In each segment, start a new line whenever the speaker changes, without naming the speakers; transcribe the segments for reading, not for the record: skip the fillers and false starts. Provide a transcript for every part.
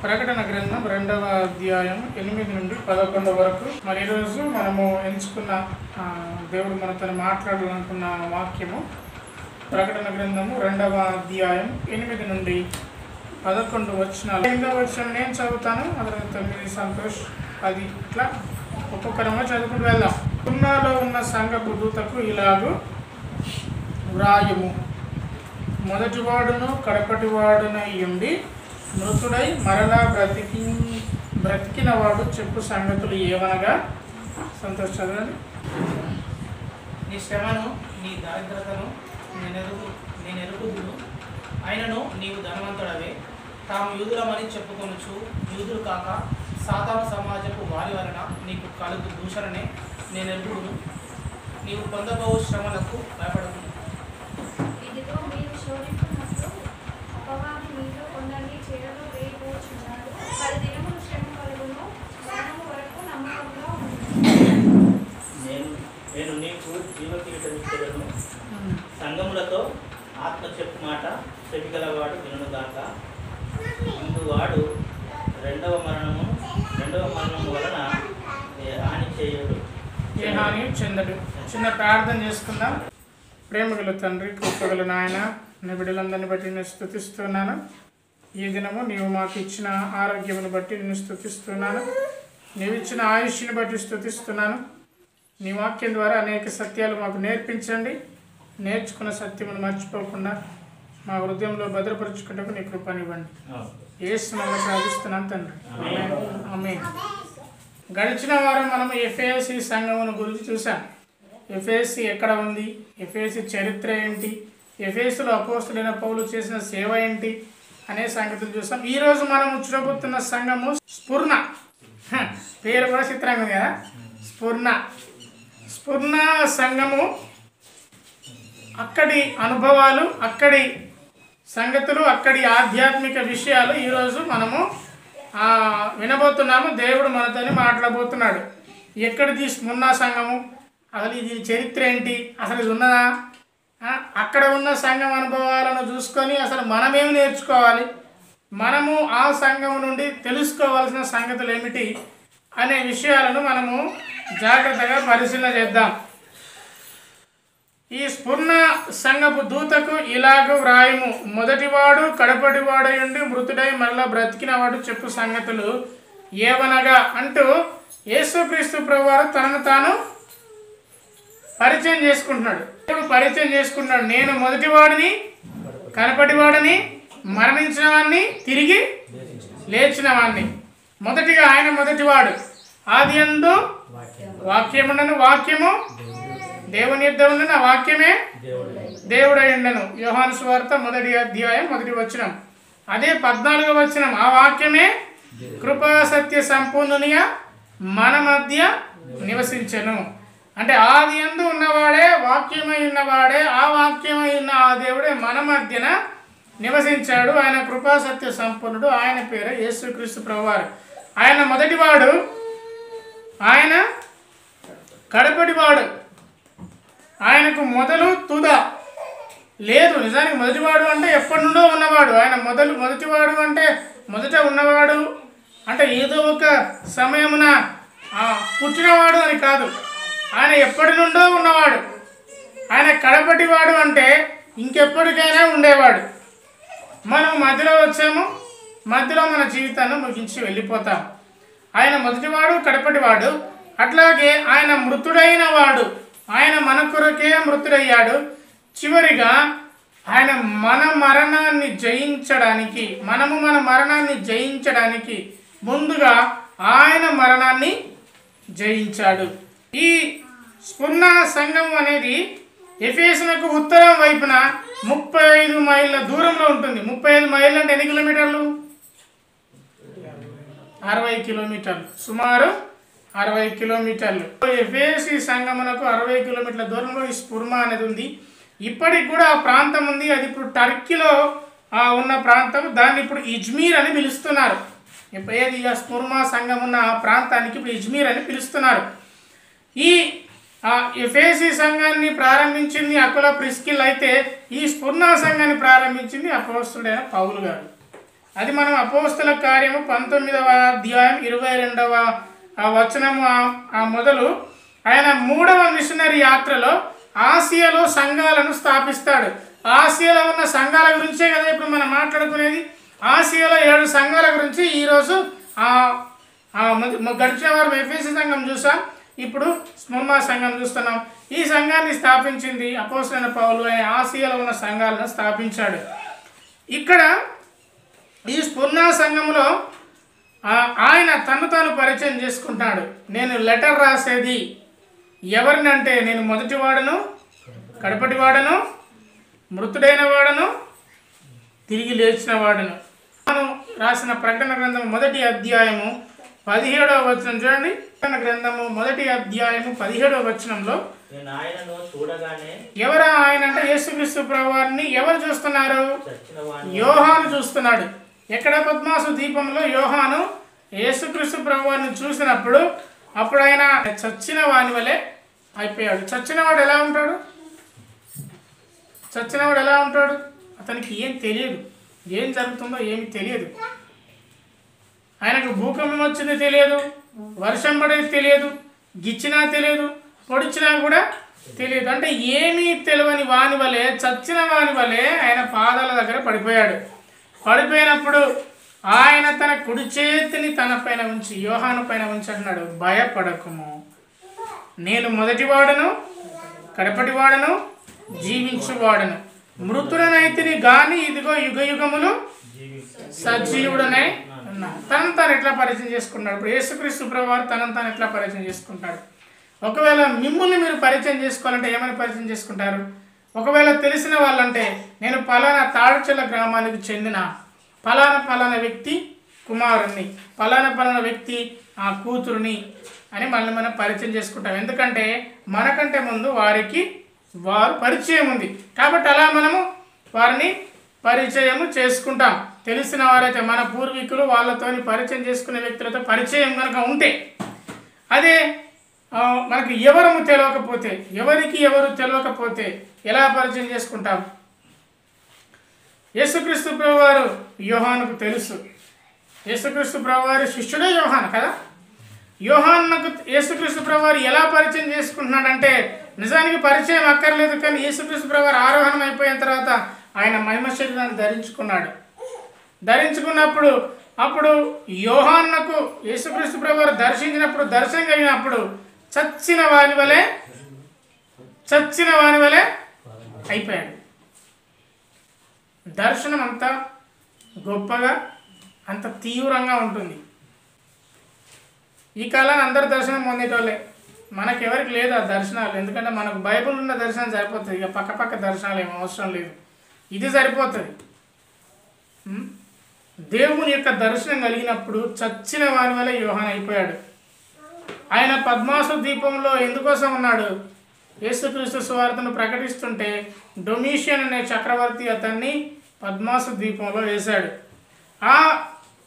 ప్రకటన గ్రంథం 2వ అధ్యాయం 8 నుండి 11 వరకు. మరి ఈరోజు మనము ఎంచుకున్న దేవుడు మనతో మాట్లాడాలనుకున్న వాక్యము ప్రకటన గ్రంథము 2వ అధ్యాయం 8 నుండి 11 వచనాలు. 8వ వచనం నేను చదువుతాను, అతను 9 సంతోష్ 10 ఇట్లా ఒక్కొక్కరమో చదువుకుంటూ వెళ్దాం. పున్నాలో ఉన్న సంఘపు దూతకు ఇలాగూ వ్రాయము, మొదటివాడును కడపటివాడునై ఉండి మృతుడై మరలా బ్రతికినవాడు చెప్పు సంగతులు ఏవనగా. సంతోష్ చదవండి.
నీ శ్రమను నీ దారిద్రతను నేనెరుగుదును, అయినను నీవు ధనవంతుడవే. తాము యూదులమని చెప్పుకొనుచు యూదులు కాక సాతాను సమాజపు వారి వలన నీకు కలుగు దూషణనే నేనెరుగుదును. నీవు పొందబో శ్రమలకు భయపడదు.
ఇదిగో మీరు శోధించున్నప్పుడు అపవాది మీలో కొందరిని చెరలో వేయబోచున్నాడు. 10 దినములు శ్రమ కలుగును, మరణము వరకు నమ్మకంగా ఉండు.
నేను నీకు జీవకీటమిచ్చదను. సంగములతో ఆత్మ చెప్పు మాట చెవిగలవాడు వినుగాక. ఇందువాడు రెండవ మరణము వలన హాని చేయడు,
ఏ హాని చెందడు. చిన్న ప్రార్థన చేసుకుందాం. ప్రేమగల తండ్రి, కృపగల నాయన, నీ బిడ్డలందరినీ బట్టి నేను స్తుతిస్తున్నాను. ఈ దినము నీవు మాకు ఇచ్చిన ఆరోగ్యమును బట్టి నేను స్తుతిస్తున్నాను. నీవు ఇచ్చిన ఆయుష్ని బట్టి స్తుతిస్తున్నాను. నీ వాక్యం ద్వారా అనేక సత్యాలు మాకు నేర్పించండి. నేర్చుకున్న సత్యమును మర్చిపోకుండా మా హృదయంలో భద్రపరుచుకుంటూ నీ కృపనివ్వండి. యేసునామములో ప్రార్థిస్తున్నాను తండ్రి, ఆమేన్. గడిచిన వారం మనం ఎఫెసీ సంఘమును గురించి చూసాం. ఎఫెసీ ఎక్కడ ఉంది, ఎఫెసీ చరిత్ర ఏంటి, ఎఫెసీలో అపోస్తలుడైన పౌలు చేసిన సేవ ఏంటి అనే సంగతులు చూసాం. ఈరోజు మనం చూడబోతున్న సంఘము స్ఫుర్ణ. పేరు కూడా చిత్రంగా కదా, స్ఫుర్ణ సంఘము. అక్కడి అనుభవాలు, అక్కడి సంగతులు, అక్కడి ఆధ్యాత్మిక విషయాలు ఈరోజు మనము వినబోతున్నాము. దేవుడు మనతో మాట్లాడబోతున్నాడు. ఎక్కడిది స్ఫుర్ణ సంఘము, అసలు ఇది చరిత్ర ఏంటి, అసలు ఇది ఉన్నదా, అక్కడ ఉన్న సంఘం అనుభవాలను చూసుకొని అసలు మనమేమి నేర్చుకోవాలి, మనము ఆ సంఘం నుండి తెలుసుకోవాల్సిన సంగతులు ఏమిటి అనే విషయాలను మనము జాగ్రత్తగా పరిశీలన చేద్దాం. ఈ స్ఫుర్ణ సంఘపు దూతకు ఇలాగూ వ్రాయము, మొదటివాడు కడపటివాడై ఉండి మృతుడై మరలా బ్రతికినవాడు చెప్పు సంగతులు ఏవనగా అంటూ యేసుక్రీస్తు ప్రభువారు తనను తాను పరిచయం చేసుకుంటున్నాడు. పరిచయం చేసుకుంటున్నాడు. నేను మొదటివాడిని, కనపటివాడిని, మరణించిన వాడిని, తిరిగి లేచిన వాడిని. మొదటిగా ఆయన మొదటివాడు. ఆదియందు వాక్యముండను, వాక్యము దేవుని యొద్ద ఉండను, ఆ వాక్యమే దేవుడై ఉండెను. యోహాను సువార్త 1వ అధ్యాయం 1వ వచనం. అదే 14వ వచనం, ఆ వాక్యమే కృపా సత్య సంపూర్ణునిగా మన మధ్య నివసించెను. అంటే ఆది యందు ఉన్నవాడే, వాక్యమై ఉన్నవాడే, ఆ వాక్యమై ఉన్న ఆ దేవుడే మన మధ్యన నివసించాడు. ఆయన కృపా సత్య సంపూర్ణుడు. ఆయన పేరు యేసుక్రీస్తు ప్రభువారు. ఆయన మొదటివాడు, ఆయన కడపటివాడు. ఆయనకు మొదలు తుద లేదు. నిజానికి మొదటివాడు అంటే ఎప్పటి నుండో ఉన్నవాడు. ఆయన మొదటివాడు అంటే మొదట ఉన్నవాడు అంటే ఏదో ఒక సమయమున పుట్టినవాడు అని కాదు. ఆయన ఎప్పటి నుండో ఉన్నవాడు. ఆయన కడపటివాడు అంటే ఇంకెప్పటికైనా ఉండేవాడు. మనం మధ్యలో వచ్చాము, మధ్యలో మన జీవితాన్ని ముగించి వెళ్ళిపోతాం. ఆయన మొదటివాడు, కడపటివాడు. అట్లాగే ఆయన మృతుడైన వాడు. ఆయన మన కొరకే మృతుడయ్యాడు. చివరిగా ఆయన మన మరణాన్ని జయించడానికి, మన మరణాన్ని జయించడానికి ముందుగా ఆయన మరణాన్ని జయించాడు. ఈ స్ఫుర్ణ సంఘం అనేది ఎఫెసునకు ఉత్తరం వైపున 35 మైళ్ళ దూరంలో ఉంటుంది. 35 మైళ్ళు అంటే ఎన్ని కిలోమీటర్లు? 60 కిలోమీటర్లు, సుమారు 60 కిలోమీటర్లు. ఎఫెసీ సంఘమునకు 60 కిలోమీటర్ల దూరంలో ఈ స్ఫుర్ణ అనేది ఉంది. ఇప్పటికి కూడా ఆ ప్రాంతం ఉంది. అది ఇప్పుడు టర్కీలో ఉన్న ప్రాంతం. దాన్ని ఇప్పుడు ఇజ్మీర్ అని పిలుస్తున్నారు. ఏది స్ఫుర్ణ సంఘం ఉన్న ఆ ప్రాంతానికి ఇప్పుడు ఇజ్మీర్ అని పిలుస్తున్నారు. ఈ ఎఫెసీ సంఘాన్ని ప్రారంభించింది అకుల ప్రిస్కిల్ అయితే ఈ స్ఫుర్ణ సంఘాన్ని ప్రారంభించింది అపోస్తలుడైన పౌలు గారు. అది మనం అపోస్తల కార్యము 19వ అధ్యాయం 22వ వచనము మొదలు ఆయన 3వ మిషనరీ యాత్రలో ఆసియాలో సంఘాలను స్థాపిస్తాడు. ఆసియాలో ఉన్న సంఘాల గురించే కదా ఇప్పుడు మనం మాట్లాడుకునేది. ఆసియాలో 7 సంఘాల గురించి ఈరోజు గడిచిన వారం ఎఫెసీ సంఘం చూసాం, ఇప్పుడు స్ముర్నా సంఘం చూస్తున్నాం. ఈ సంఘాన్ని స్థాపించింది అపోస్తలుడైన పౌలు. ఆయన ఆసియాలో ఉన్న సంఘాలను స్థాపించాడు. ఇక్కడ ఈ స్ముర్నా సంఘంలో ఆయన తను తాను పరిచయం చేసుకుంటాడు. నేను లెటర్ రాసేది ఎవరినంటే నేను మొదటి వాడను, కడపటి వాడను, మృతుడైన వాడను, తిరిగి లేచిన వాడను. మనం రాసిన ప్రకటన గ్రంథం 1వ అధ్యాయము 17వ వచనం చూడండి. ప్రకటన గ్రంథము 1వ అధ్యాయము 17వ వచనంలో ఎవరు ఆయన అంటే యేసుక్రీస్తు ప్రభువారిని ఎవరు చూస్తున్నారు? యోహాను చూస్తున్నాడు. ఎక్కడ? పద్మాసు దీపంలో యోహాను యేసుక్రీస్తు ప్రభువారిని చూసినప్పుడు అప్పుడు ఆయన చచ్చిన వాని వలె అయిపోయాడు. చచ్చినవాడు ఎలా ఉంటాడు? చచ్చినవాడు ఎలా ఉంటాడు? అతనికి ఏం తెలియదు, ఏం జరుగుతుందో ఏమి తెలియదు. ఆయనకు భూకంపం వచ్చింది తెలియదు, వర్షం పడేది తెలియదు, గిచ్చినా తెలియదు, పొడిచినా కూడా తెలియదు. అంటే ఏమీ తెలియని వాని వలె, చచ్చిన వాని వలె ఆయన పాదాల దగ్గర పడిపోయాడు. పడిపోయినప్పుడు ఆయన తన కుడి చేతిని తన పైన ఉంచి యోహాను పైన ఉంచి అన్నాడు, భయపడకుము, నేను మొదటివాడను, కడపటివాడను, జీవించువాడను, మృతుడనైతిని గాని ఇదిగో యుగ యుగములు సజీవుడనే ఉన్నాను. తనను తాను ఎట్లా పరిచయం చేసుకుంటాడు? ఇప్పుడు యేసుక్రీస్తు ప్రభువారు తనను తాను ఎట్లా పరిచయం చేసుకుంటాడు? ఒకవేళ మిమ్మల్ని మీరు పరిచయం చేసుకోవాలంటే ఏమని పరిచయం చేసుకుంటారు? ఒకవేళ తెలిసిన వాళ్ళంటే నేను పలానా తాడుచెల్ల గ్రామానికి చెందిన పలానా వ్యక్తి కుమారుణ్ణి, పలానా వ్యక్తి ఆ కూతురుని అని మనం పరిచయం చేసుకుంటాం. ఎందుకంటే మనకంటే ముందు వారు పరిచయం ఉంది కాబట్టి అలా మనము వారిని పరిచయము చేసుకుంటాం. తెలిసిన వారైతే మన పూర్వీకులు వాళ్ళతోని పరిచయం చేసుకునే వ్యక్తులతో పరిచయం కనుక ఉంటే, అదే మనకి ఎవరికి ఎవరు తెలియకపోతే ఎలా పరిచయం చేసుకుంటాం? యేసుక్రీస్తు ప్రభువారు యోహానుకు తెలుసు. యేసుక్రీస్తు ప్రభువారి శిష్యుడే యోహాను కదా. యోహానుకు యేసుక్రీస్తు ప్రభువారు ఎలా పరిచయం చేసుకుంటున్నాడంటే నిజానికి పరిచయం అక్కర్లేదు, కానీ యేసుక్రీస్తు ప్రభువారు ఆరోహణం అయిపోయిన తర్వాత ఆయన మహిమ శరీరాన్ని ధరించుకున్నప్పుడు అప్పుడు యోహానుకు యేసుక్రీస్తు ప్రభువారు దర్శనం కలిగినప్పుడు చచ్చిన వాని వలె అయిపోయాడు. దర్శనం అంత గొప్పగా అంత తీవ్రంగా ఉంటుంది. ఈ కాలాన్ని అందరు దర్శనం పొందేటోళ్ళే, మనకెవరికి లేదు ఆ దర్శనాలు. ఎందుకంటే మనకు బైబిల్ ఉన్న దర్శనం సరిపోతుంది, ఇక పక్క దర్శనాలు ఏం అవసరం లేదు, ఇది సరిపోతుంది. దేవుని యొక్క దర్శనం కలిగినప్పుడు చచ్చిన వాని వల్ల యోహాను అయిపోయాడు. ఆయన పద్మాసు దీపంలో ఎందుకోసం ఉన్నాడు? యేసుక్రీస్తు సువార్తను ప్రకటిస్తుంటే డొమిషియన్ అనే చక్రవర్తి అతన్ని పద్మాసు దీపంలో వేశాడు. ఆ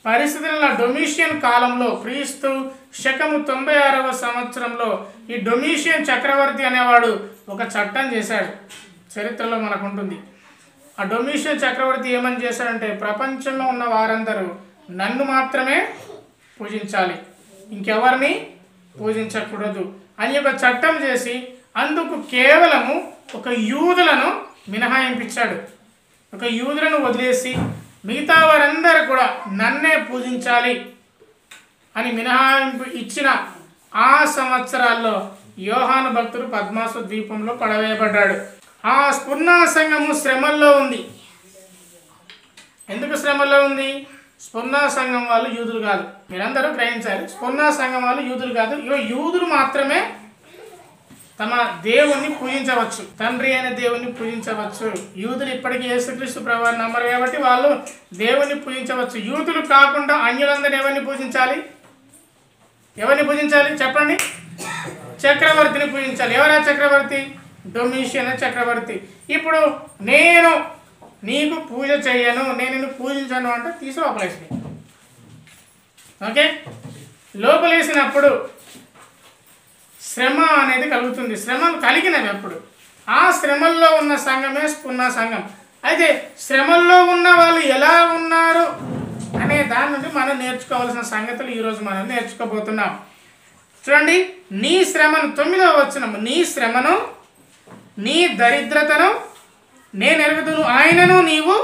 పరిస్థితుల డొమిషియన్ కాలంలో క్రీస్తు శకము 96వ సంవత్సరంలో ఈ డొమిషియన్ చక్రవర్తి అనేవాడు ఒక చట్టం చేశాడు. చరిత్రలో మనకు ఉంటుంది. ఆ డొమిషియన్ చక్రవర్తి ఏమని చేశాడంటే ప్రపంచంలో ఉన్న వారందరూ నన్ను మాత్రమే పూజించాలి, ఇంకెవరిని పూజించకూడదు అని ఒక చట్టం చేసి అందుకు కేవలము ఒక యూదులను మినహాయింపించాడు. ఒక యూదులను వదిలేసి మిగతా వారందరూ కూడా నన్నే పూజించాలి అని మినహాయింపు ఇచ్చిన ఆ సంవత్సరాల్లో యోహాను భక్తుడు పద్మాసు ద్వీపంలో పడవేయబడ్డాడు. ఆ స్పుర్నా సంఘము శ్రమల్లో ఉంది. ఎందుకు శ్రమల్లో ఉంది? స్పుర్నా సంఘం వాళ్ళు యూదులు కాదు. మీరందరూ గ్రహించాలి, స్పుర్నా సంఘం వాళ్ళు యూదులు కాదు. యూదులు మాత్రమే తమ దేవుణ్ణి పూజించవచ్చు, తండ్రి అయిన దేవుణ్ణి పూజించవచ్చు. యూదులు ఇప్పటికీ యేసుక్రీస్తు ప్రభువుని నమ్మరు కాబట్టి వాళ్ళు దేవుణ్ణి పూజించవచ్చు. యూదులు కాకుండా అన్యులందరూ ఎవరిని పూజించాలి? చెప్పండి. చక్రవర్తిని పూజించాలి. ఎవరా చక్రవర్తి? డొమిషియన్ చక్రవర్తి. ఇప్పుడు నేను నీకు పూజ చేయను, నేను నిన్ను పూజించను అంటే తీసి లోపలేసి, ఓకే, లోపలేసినప్పుడు శ్రమ అనేది కలుగుతుంది. శ్రమలు కలిగినవి అప్పుడు ఆ శ్రమల్లో ఉన్న సంఘమే స్పుర్నా సంఘం. అయితే శ్రమల్లో ఉన్న వాళ్ళు ఎలా ఉన్నారు ద్వారా నేర్చుకోవాల్సిన సంగతులు ఈరోజు మనం నేర్చుకోబోతున్నాం. చూడండి, నీ శ్రమను 9వ వచనం, నీ శ్రమను నీ దరిద్రతను నేను ఎరుగుదును, ఆయనను నీవు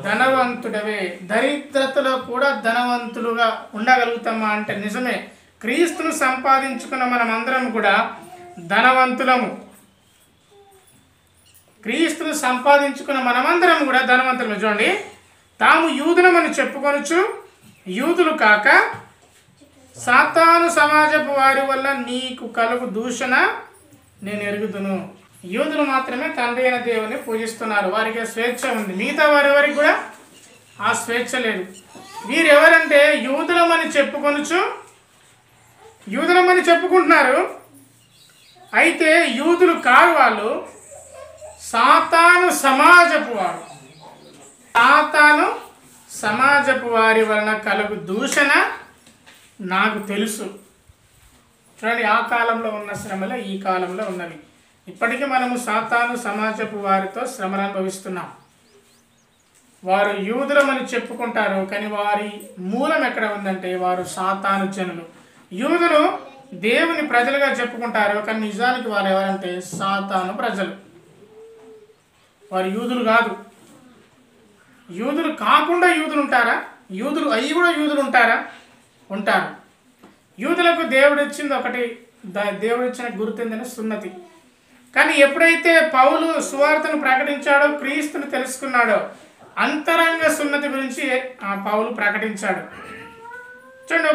ధనవంతుడవే. దరిద్రతలో కూడా ధనవంతులుగా ఉండగలుగుతామా అంటే నిజమే. క్రీస్తును సంపాదించుకున్న మనం అందరం కూడా ధనవంతులము. క్రీస్తును సంపాదించుకున్న మనమందరం కూడా ధనవంతులము. చూడండి, తాము యూదులమని చెప్పుకొనుచు యూదులు కాక సాతాను సమాజపు వారి వల్ల నీకు కలుగు దూషణ నేను ఎరుగుదును. యూదులు మాత్రమే తండ్రి అయిన దేవుని పూజిస్తున్నారు, వారికి స్వేచ్ఛ ఉంది. మిగతా వారెవరికి కూడా ఆ స్వేచ్ఛ లేదు. వీరెవరంటే యూదులమని చెప్పుకుంటున్నారు, అయితే యూదులు కారు, వాళ్ళు సాతాను సమాజపు వారు. సాతాను సమాజపు వారి వలన కలుగు దూషణ నాకు తెలుసు. చూడండి, ఆ కాలంలో ఉన్న శ్రమలే ఈ కాలంలో ఉన్నవి. ఇప్పటికీ మనము సాతాను సమాజపు వారితో శ్రమను అనుభవిస్తున్నాం. వారు యూదులమని చెప్పుకుంటారు, కానీ వారి మూలం ఎక్కడ ఉందంటే వారు సాతాను జనులు. యూదులు దేవుని ప్రజలుగా చెప్పుకుంటారు, కానీ నిజానికి వారు ఎవరంటే సాతాను ప్రజలు. వారు యూదులు కాదు. యూదులు కాకుండా యూదులు ఉంటారా? యూదులు అయ్యి కూడా యూదులు ఉంటారా? ఉంటారు. యూదులకు దేవుడిచ్చింది ఒకటి, దేవుడిచ్చిన గుర్తిందని సున్నతి. కానీ ఎప్పుడైతే పౌలు సువార్తను ప్రకటించాడో, క్రీస్తును తెలుసుకున్నాడో, అంతరంగ సున్నతి గురించి ఆ పౌలు ప్రకటించాడు. చూడండి,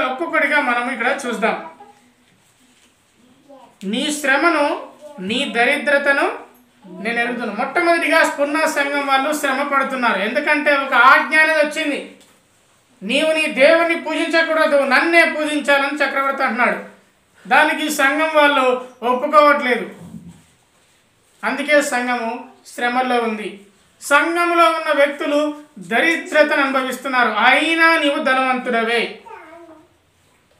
ఒక్కొక్కటిగా మనం ఇక్కడ చూద్దాం. నీ శ్రమను నీ దరిద్రతను నేను ఎరుగుతాను. మొట్టమొదటిగా స్ఫురణ సంఘం వాళ్ళు శ్రమ పడుతున్నారు. ఎందుకంటే ఒక ఆజ్ఞ అనేది వచ్చింది, నీవు నీ దేవుని పూజించకూడదు, నన్నే పూజించాలని చక్రవర్తి అంటున్నాడు. దానికి సంఘం వాళ్ళు ఒప్పుకోవట్లేదు. అందుకే సంఘము శ్రమల్లో ఉంది. సంఘంలో ఉన్న వ్యక్తులు దరిద్రతను అనుభవిస్తున్నారు, అయినా నీవు ధనవంతుడవే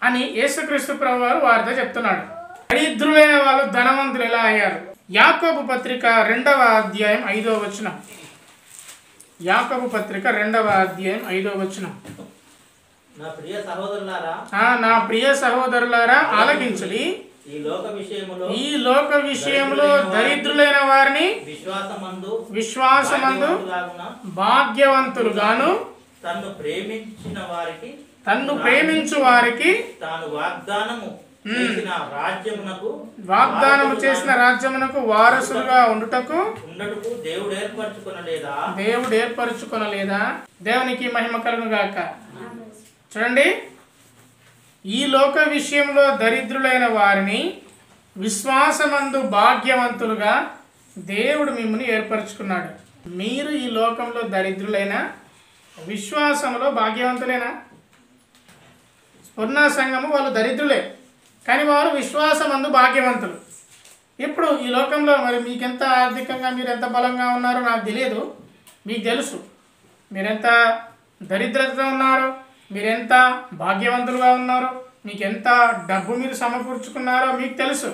అని యేసుక్రీస్తు ప్రభువారు వారితో చెప్తున్నాడు. దరిద్రులైన వాళ్ళు ధనవంతులు ఎలా అయ్యారు? యాకోబు పత్రిక 2వ అధ్యాయం 5వ వచనం. యాకోబు పత్రిక 2వ అధ్యాయం 5వ వచనం.
నా ప్రియ సహోదరులారా ఆలకించుడి, ఈ లోక విషయములో దరిద్రులైన వారిని విశ్వాసమందు భాగ్యవంతులుగాను తన్ను ప్రేమించు వారికి వాగ్దానము చేసిన రాజ్యమునకు వారసులుగా ఉండుటకు దేవుడు ఏర్పరచుకొనలేదా? దేవునికి మహిమ కలుగును గాక. చూడండి, ఈ లోక విషయంలో దరిద్రులైన వారిని విశ్వాసమందు భాగ్యవంతులుగా దేవుడు మిమ్మల్ని ఏర్పరచుకున్నాడు. మీరు ఈ లోకంలో దరిద్రులైన విశ్వాసంలో భాగ్యవంతులేనా? స్ఫురణ సంఘము వాళ్ళు దరిద్రులే, కానీ వారు విశ్వాసమందు భాగ్యవంతులు. ఇప్పుడు ఈ లోకంలో మరి మీకెంత ఆర్థికంగా మీరు ఎంత బలంగా ఉన్నారో నాకు తెలియదు, మీకు తెలుసు. మీరెంత దరిద్రతతో ఉన్నారో, మీరెంత భాగ్యవంతులుగా ఉన్నారో, మీకు ఎంత డబ్బు మీరు సమకూర్చుకున్నారో మీకు తెలుసు.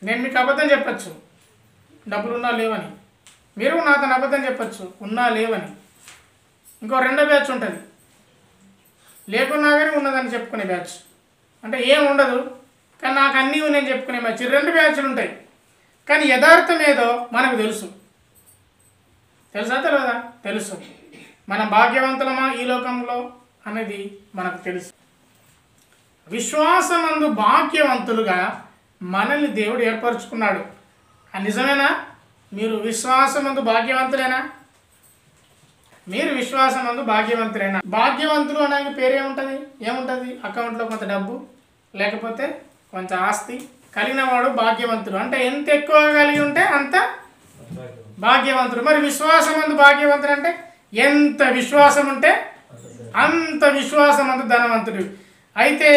నేను మీకు అబద్ధం చెప్పచ్చు, డబ్బులు ఉన్నా లేవని. మీరు నాతో అబద్ధం చెప్పచ్చు, ఉన్నా లేవని. ఇంకో 2వ బ్యాచ్ ఉంటుంది, లేకున్నా కానీ ఉన్నదని చెప్పుకునే బ్యాచ్. అంటే ఏం ఉండదు కానీ నాకు అన్నీ నేను చెప్పుకునే బ్యాచ్. 2 బ్యాచ్లు ఉంటాయి, కానీ యథార్థం ఏదో మనకు తెలుసు. తెలుసా తెలియదా? తెలుసు. మనం భాగ్యవంతులమా ఈ లోకంలో అనేది మనకు తెలుసు. విశ్వాసమందు భాగ్యవంతులుగా మనల్ని దేవుడు ఏర్పరచుకున్నాడు. నిజమేనా? మీరు విశ్వాసమందు భాగ్యవంతులేనా? మీరు విశ్వాసమందు భాగ్యవంతులేనా? భాగ్యవంతులు అనడానికి పేరు ఏముంటుంది? అకౌంట్లో కొంత డబ్బు, లేకపోతే కొంచెం ఆస్తి కలిగిన వాడు భాగ్యవంతుడు. అంటే ఎంత ఎక్కువ కలిగి ఉంటే అంత భాగ్యవంతుడు. మరి విశ్వాసమందు భాగ్యవంతుడు అంటే ఎంత విశ్వాసం ఉంటే అంత విశ్వాసమందు ధనవంతుడు. అయితే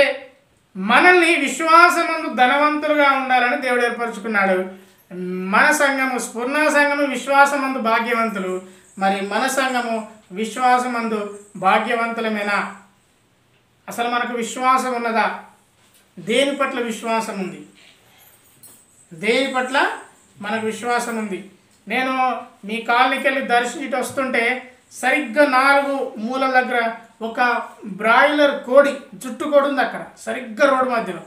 మనల్ని విశ్వాసమందు ధనవంతులుగా ఉండాలని దేవుడు ఏర్పరచుకున్నాడు. మన సంఘము, స్ఫురణ సంఘము విశ్వాసమందు భాగ్యవంతులు. మరి మన సంఘము విశ్వాసమందు భాగ్యవంతులమేనా? అసలు మనకు విశ్వాసం ఉన్నదా? దేని పట్ల విశ్వాసం ఉంది? దేని పట్ల మనకు విశ్వాసం ఉంది? నేను మీ కాలనీకి వెళ్ళి దర్శించి వస్తుంటే
సరిగ్గా 4 మూలల దగ్గర ఒక బ్రాయిలర్ కోడి జుట్టు కోడి ఉంది అక్కడ సరిగ్గా రోడ్డు మధ్యలో.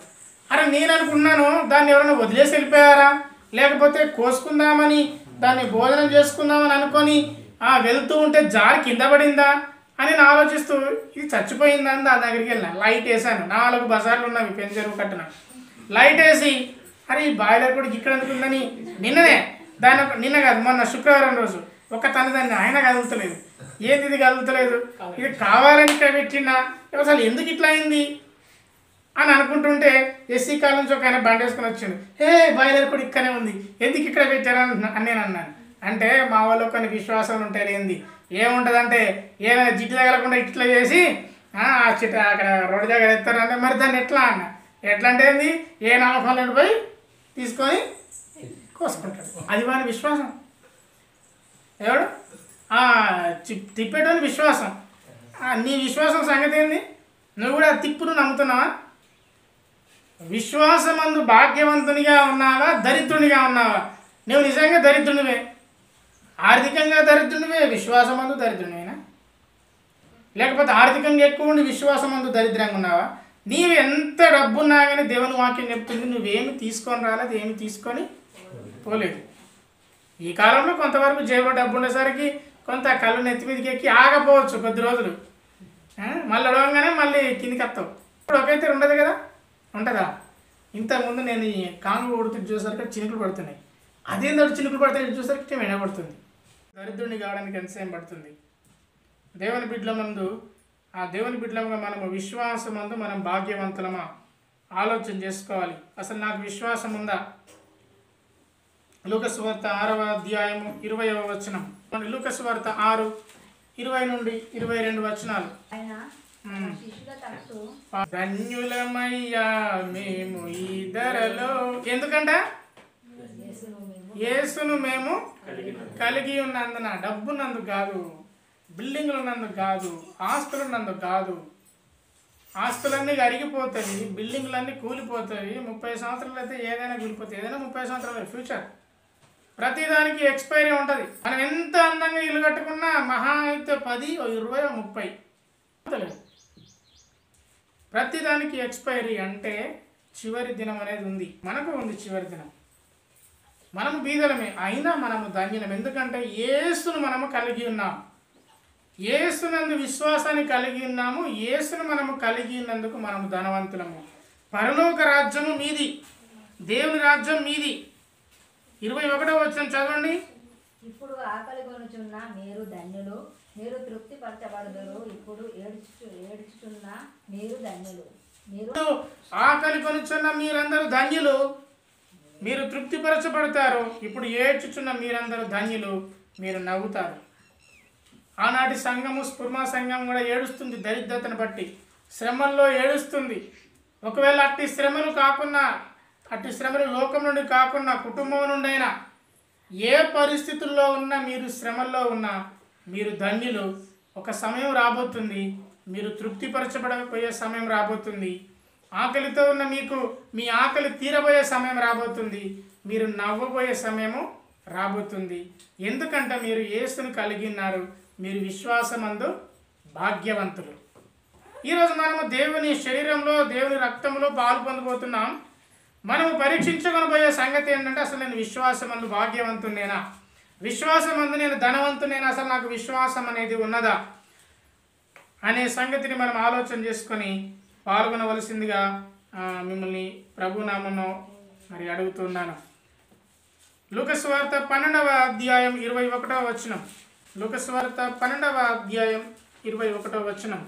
అరే నేను అనుకున్నాను దాన్ని ఎవరైనా వదిలేసి వెళ్ళిపోయారా, లేకపోతే కోసుకుందామని దాన్ని భోజనం చేసుకుందామని అనుకొని వెళ్తూ ఉంటే జారి కింద పడిందా అని నేను ఆలోచిస్తూ ఇది చచ్చిపోయిందని దాని దగ్గరికి వెళ్ళిన. లైట్ వేసాను, 4 బజార్లు ఉన్నవి పెంచెరువు కట్టిన. లైట్ వేసి అరే ఈ బాయిలర్ కూడా ఇక్కడ అనుకుందని నిన్న కాదు మొన్న శుక్రవారం రోజు ఒక దాన్ని ఆయన కదులుతలేదు. ఏంది ఇది కదులుతలేదు, ఇది కావాలని ఇక్కడ పెట్టినా అసలు ఎందుకు ఇట్లా అయింది అని అనుకుంటుంటే ఎస్సీ కాలం నుంచి ఒక ఆయన బండి వేసుకొని వచ్చిండు. బాయిలర్ కూడా ఇక్కడనే ఉంది, ఎందుకు ఇక్కడ పెట్టారని నేను అన్నాను. అంటే మా వాళ్ళు కొన్ని విశ్వాసాలు ఉంటాయి. ఏంది ఏముంటుందంటే ఏమైనా జిడ్డు తగలకుండా ఇట్లా చేసి చిట్ట అక్కడ రోడ్డు దగ్గర ఎత్తారంటే మరి దాన్ని ఎట్లా అన్న. ఎట్లా అంటే ఏంది ఏ నమ్మకం పోయి తీసుకొని కోసుకుంటాడు. అది వాని విశ్వాసం. ఎవడు తిప్పేటోని విశ్వాసం. నీ విశ్వాసం సంగతి ఏంది? నువ్వు కూడా తిప్పును నమ్ముతున్నావా? విశ్వాసమందు భాగ్యవంతునిగా ఉన్నావా, దరిద్రునిగా ఉన్నావా? నువ్వు నిజంగా దరిద్రునివే, ఆర్థికంగా దరిద్రునివే, విశ్వాసమందు దరిద్రునివేనా? లేకపోతే ఆర్థికంగా ఎక్కువ ఉండి విశ్వాసమందు దరిద్రంగా ఉన్నావా? నీవు ఎంత డబ్బున్నా కానీ దేవుని వాక్యం చెప్తుంది నువ్వేమి తీసుకొని రాలేదు, ఏమి తీసుకొని పోలేదు. ఈ కాలంలో కొంతవరకు జేబులో డబ్బు ఉండేసరికి కొంత కళ్ళు నెత్తి మీదకి ఎక్కి ఆగపోవచ్చు కొద్ది రోజులు, మళ్ళీ అడవగానే మళ్ళీ కిందికి వస్తావు. ఇప్పుడు ఒకైతే ఉండదు కదా, ఉంటుందా? ఇంతకుముందు నేను ఈ కాంగు కొడుతూ చూసేసరికి చినుకులు పడుతున్నాయి. అదేందో చినుకులు పడతాయి చూసేసరికి ఎండ పడుతుంది. దరిద్రుని కావడానికి ఎంతసేపు పడుతుంది? దేవుని బిడ్డలమందు దేవుని బిడ్డలముగా మనము విశ్వాసమందు మనం భాగ్యవంతులమా ఆలోచన చేసుకోవాలి. అసలు నాకు విశ్వాసం ఉందా? లూకా సువార్త 6వ అధ్యాయము 20వ వచనం. లూకా సువార్త 6:20 నుండి 22 వచనాలు. ధన్యులమయ్యా మేము ఈ ధరలో, ఎందుకంట యేసును మేము కలిగి ఉన్నందున, డబ్బున్నందుకు కాదు, బిల్డింగ్లు ఉన్నందుకు కాదు, ఆస్తులు ఉన్నందుకు కాదు. ఆస్తులన్నీ అరిగిపోతాయి, బిల్డింగ్లన్నీ కూలిపోతాయి. 30 సంవత్సరాలు అయితే ఏదైనా కూలిపోతాయి, ఏదైనా 30 సంవత్సరాలు ఫ్యూచర్. ప్రతిదానికి ఎక్స్పైరీ ఉంటుంది. మనం ఎంత అందంగా ఇల్లు కట్టుకున్నా మహా అయితే 10, 20, 30 ప్రతిదానికి ఎక్స్పైరీ. అంటే చివరి దినం అనేది ఉంది, మనకు ఉంది చివరి దినం. మనము బీదలమే, అయినా మనము ధన్యులం. ఎందుకంటే యేసును మనము కలిగి ఉన్నాం, యేసునందు విశ్వాసాన్ని కలిగి ఉన్నాము. యేసును మనము కలిగి ఉన్నందుకు మనము ధనవంతులము. పరలోక రాజ్యము మీది, దేవుని రాజ్యం మీది. 21వ వచనం చదవండి.
ఇప్పుడు ఆకలి కొనుచున్న మీరు ధన్యులు, మీరు తృప్తి పరచబడదురు. ఇప్పుడు ఏడ్చుచున్న మీరు ధన్యులు, మీరు
ఆకలి కొనుచున్న మీరందరూ ధన్యులు, మీరు తృప్తిపరచబడతారు. ఇప్పుడు ఏడ్చుచున్న మీరందరూ ధన్యులు, మీరు నవ్వుతారు. ఆనాటి సంఘము, స్ఫుర్మా సంఘం కూడా ఏడుస్తుంది, దరిద్రతను బట్టి శ్రమల్లో ఏడుస్తుంది. ఒకవేళ అట్టి శ్రమలు కాకుండా, అట్టి శ్రమలు లోకం నుండి కాకుండా కుటుంబం నుండి అయినా, ఏ పరిస్థితుల్లో ఉన్నా మీరు శ్రమల్లో ఉన్నా మీరు ధన్యులు. ఒక సమయం రాబోతుంది, మీరు తృప్తిపరచబడకపోయే సమయం రాబోతుంది. ఆకలితో ఉన్న మీకు మీ ఆకలి తీరబోయే సమయం రాబోతుంది, మీరు నవ్వబోయే సమయము రాబోతుంది. ఎందుకంటే మీరు యేసును కలిగి ఉన్నారు, మీరు విశ్వాసమందు భాగ్యవంతులు. ఈరోజు మనము దేవుని శరీరంలో, దేవుని రక్తంలో పాలు పొందబోతున్నాం. మనము పరీక్షించుకొనబోయే సంగతి ఏంటంటే, అసలు నేను విశ్వాసమందు భాగ్యవంతునేనా, విశ్వాసమందు నేను ధనవంతునేనా, అసలు నాకు విశ్వాసం అనేది ఉన్నదా అనే సంగతిని మనం ఆలోచన చేసుకొని పాల్గొనవలసిందిగా మిమ్మల్ని ప్రభునామమున మరి అడుగుతున్నాను. లూకా సువార్త 12వ అధ్యాయం 21వ వచనం. లూకా సువార్త 12వ అధ్యాయం 21వ వచనం.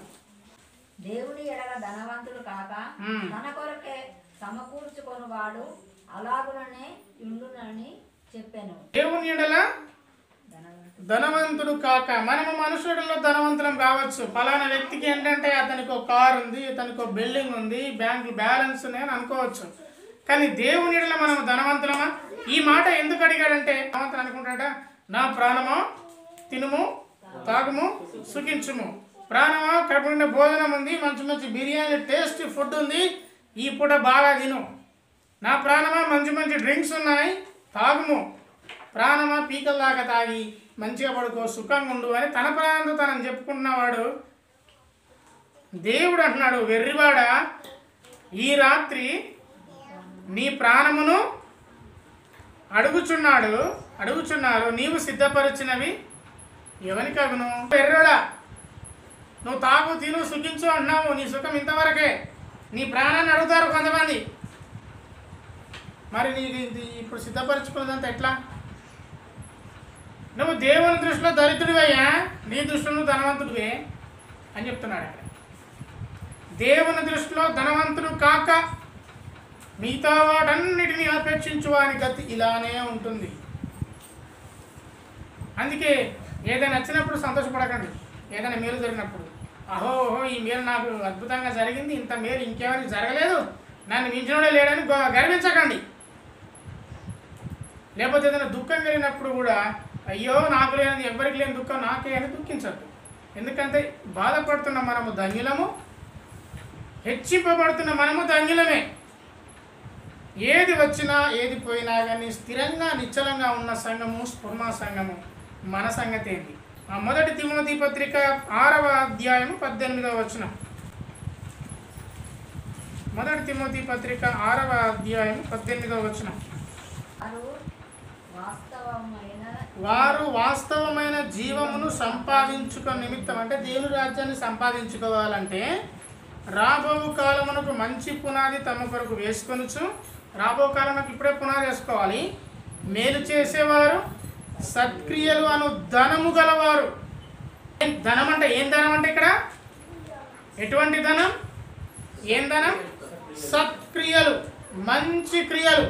దేవుని ఎడల ధనవంతుడు కాక తన కొరకే సమకూర్చుకొని వాడు అలాగుననే ఉండునని చెప్పాను.
దేవుని ఎడల ధనవంతుడు కాక, మనము మనుషులలో ధనవంతులం కావచ్చు. ఫలానా వ్యక్తికి ఏంటంటే అతనికి ఒక కారు ఉంది, అతనికి ఒక బిల్డింగ్ ఉంది, బ్యాంకు బ్యాలెన్స్ ఉంది అని అనుకోవచ్చు. కానీ దేవుని ఎడల మనము ధనవంతులమా? ఈ మాట ఎందుకు అడిగాడంటే, ధనవంతులు అనుకుంటాడ, నా ప్రాణమా తినుము తాగుము సుఖించుము. ప్రాణమా కడుపు నిండా భోజనం ఉంది, మంచి మంచి బిర్యానీ టేస్టీ ఫుడ్ ఉంది, ఈ పూట బాగా తిను. నా ప్రాణమా మంచి మంచి డ్రింక్స్ ఉన్నాయి, తాగుము. ప్రాణమా పీకల్లాగా తాగి మంచిగా పడుకో సుఖంగా ఉండు అని తన ప్రాణంతో తనని చెప్పుకుంటున్నవాడు దేవుడు అంటున్నాడు, వెర్రివాడా, ఈ రాత్రి నీ ప్రాణమును అడుగుచున్నారు, నీవు సిద్ధపరిచినవి ఎవరికి అగును? వెర్రోడా, నువ్వు తాగు తిను సుఖించు అంటున్నావు, నీ సుఖం ఇంతవరకే, నీ ప్రాణాన్ని అడుగుతారు కొంతమంది. మరి నీకు ఇది ఇప్పుడు సిద్ధపరచుకున్నదంతా ఎట్లా? నువ్వు దేవుని దృష్టిలో దరిద్రుడివయ్యా, నీ దృష్టిలో నువ్వు ధనవంతుడివే అని చెప్తున్నాడు అక్కడ. దేవుని దృష్టిలో ధనవంతుడు కాక మిగతా వాటన్నిటినీ అపేక్షించు అని గతి ఇలానే ఉంటుంది. అందుకే ఏదైనా నచ్చినప్పుడు సంతోషపడకండి. ఏదైనా మేలు జరిగినప్పుడు ఓహో ఈ మేలు నాకు అద్భుతంగా జరిగింది, ఇంత మేలు ఇంకేమైనా జరగలేదు, నన్ను మించినోడే లేడని గర్వించకండి. లేకపోతే ఏదైనా దుఃఖం కలిగినప్పుడు కూడా అయ్యో నాకు లేనిది ఎవరికి లేని దుఃఖం నాకే అని దుఃఖించద్దు. ఎందుకంటే బాధపడుతున్న మనము ధన్యులము, హెచ్చింపబడుతున్న మనము ధన్యులమే. ఏది వచ్చినా ఏది పోయినా కానీ స్థిరంగా నిశ్చలంగా ఉన్న సంఘము స్ఫుర్ణ సంఘము మన సంగతి ఏంటి? ఆ 1 తిమోతి పత్రిక 6వ అధ్యాయము 18వ వచనం. 1 తిమోతి పత్రిక 6వ అధ్యాయం 18వ వచనం. వారు వాస్తవమైన జీవమును సంపాదించుకో నిమిత్తం, అంటే దేవుని రాజ్యాన్ని సంపాదించుకోవాలంటే రాబో కాలమునకు మంచి పునాది తమ కొరకు వేసుకొనుచు, రాబో కాలమునకు ఇప్పుడే పునాది వేసుకోవాలి, మేలు చేసేవారు, సత్క్రియలు అను ధనము గలవారు. ధనం అంటే ఏం ధనం? అంటే ఇక్కడ ఎటువంటి ధనం? ఏం ధనం? సత్క్రియలు, మంచి క్రియలు.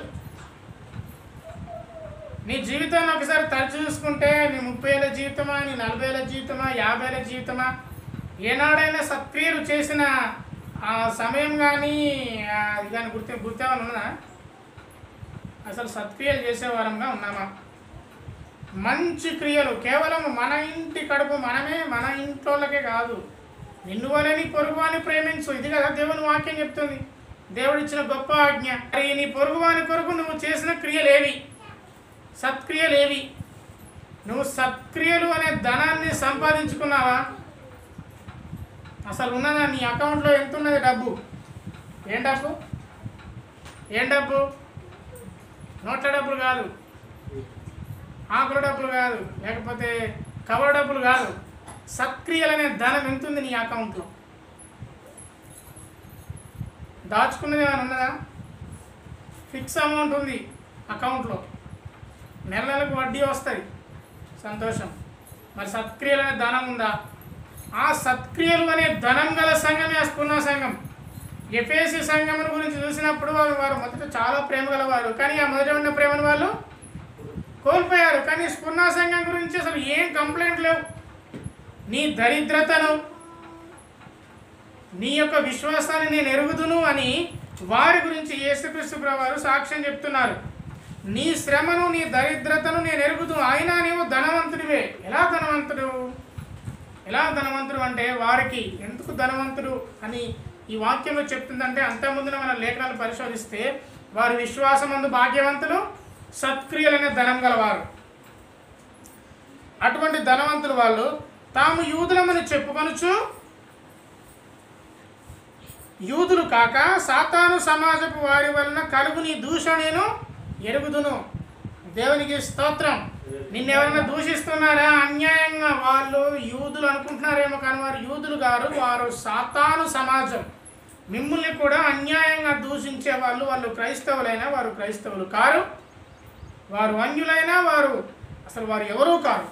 నీ జీవితాన్ని ఒకసారి తరచు చూసుకుంటే, నీ 30 ఏళ్ళ జీవితమా, నీ 40 ఏళ్ళ జీవితమా, 50 ఏళ్ళ జీవితమా, ఏనాడైనా సత్క్రియలు చేసిన ఆ సమయం కానీ అది కానీ గుర్తేమని ఉన్నదా? అసలు సత్క్రియలు చేసేవారంగా ఉన్నామా? మంచి క్రియలు కేవలం మన ఇంటి కడుపు మనమే, మన ఇంట్లోకే కాదు, నిన్ను వలని పొరుగువాని ప్రేమించు. ఇది కదా దేవుని వాక్యం చెప్తుంది, దేవుడిచ్చిన గొప్ప ఆజ్ఞ. మరి నీ పొరుగువాని కొరకు నువ్వు చేసిన క్రియలేవి? సత్క్రియలేవి? నువ్వు సత్క్రియలు అనే ధనాన్ని సంపాదించుకున్నావా? అసలు ఉన్నదా? నీ అకౌంట్లో ఎంత ఉన్నది డబ్బు? ఏం డబ్బు? ఏం డబ్బు? నోట్ల డబ్బులు కాదు, ఆకుల డబ్బులు కాదు, లేకపోతే కవర్ డబ్బులు కాదు. సత్క్రియలనే ధనం ఎంత ఉంది నీ అకౌంట్లో? దాచుకున్నది ఏమైనా ఉన్నదా? ఫిక్స్ అమౌంట్ ఉంది అకౌంట్లో, నెల నెలకు వడ్డీ వస్తుంది, సంతోషం. మరి సత్క్రియలు అనే ధనం ఉందా? ఆ సత్క్రియలు అనే ధనం గల సంఘమే స్ఫుర్ణ సంఘం. ఎఫెసీ సంఘం గురించి చూసినప్పుడు వారు మొదట చాలా ప్రేమ గలవారు, కానీ ఆ మొదట ఉన్న ప్రేమను వాళ్ళు కోల్పోయారు. కానీ స్ఫుర్ణ సంఘం గురించి అసలు ఏం కంప్లైంట్ లేవు. నీ దరిద్రతను, నీ యొక్క విశ్వాసాన్ని నేను ఎరుగుదును అని వారి గురించి యేసుక్రీస్తు ప్రభువారు సాక్ష్యం చెప్తున్నారు. నీ శ్రమను, నీ దరిద్రతను నేను ఎరుగుదును, అయినా నీవు ధనవంతుడివే. ఎలా ధనవంతుడు? ఎలా ధనవంతుడు అంటే, వారికి ఎందుకు ధనవంతుడు అని ఈ వాక్యంలో చెప్తుందంటే, అంతకుముందున మన లేఖనాలు పరిశోధిస్తే వారి విశ్వాసమందు భాగ్యవంతులు, సత్క్రియలనే ధనం గలవారు. అటువంటి ధనవంతులు వాళ్ళు తాము యూదులమని చెప్పుకొనుచు, యూదులు కాక సాతాను సమాజపు వారి వలన కలుగు నీ దూషణ నేను ఎరుగుదును. దేవునికి స్తోత్రం. నిన్నెవరైనా దూషిస్తున్నారా అన్యాయంగా? వాళ్ళు యూదులు అనుకుంటున్నారేమో, కానీ వారు యూదులు గారు, వారు సాతాను సమాజం. మిమ్మల్ని కూడా అన్యాయంగా దూషించే వాళ్ళు, వాళ్ళు క్రైస్తవులైనా వారు క్రైస్తవులు కారు, వారు అన్యులైనా వారు ఎవరూ కారు.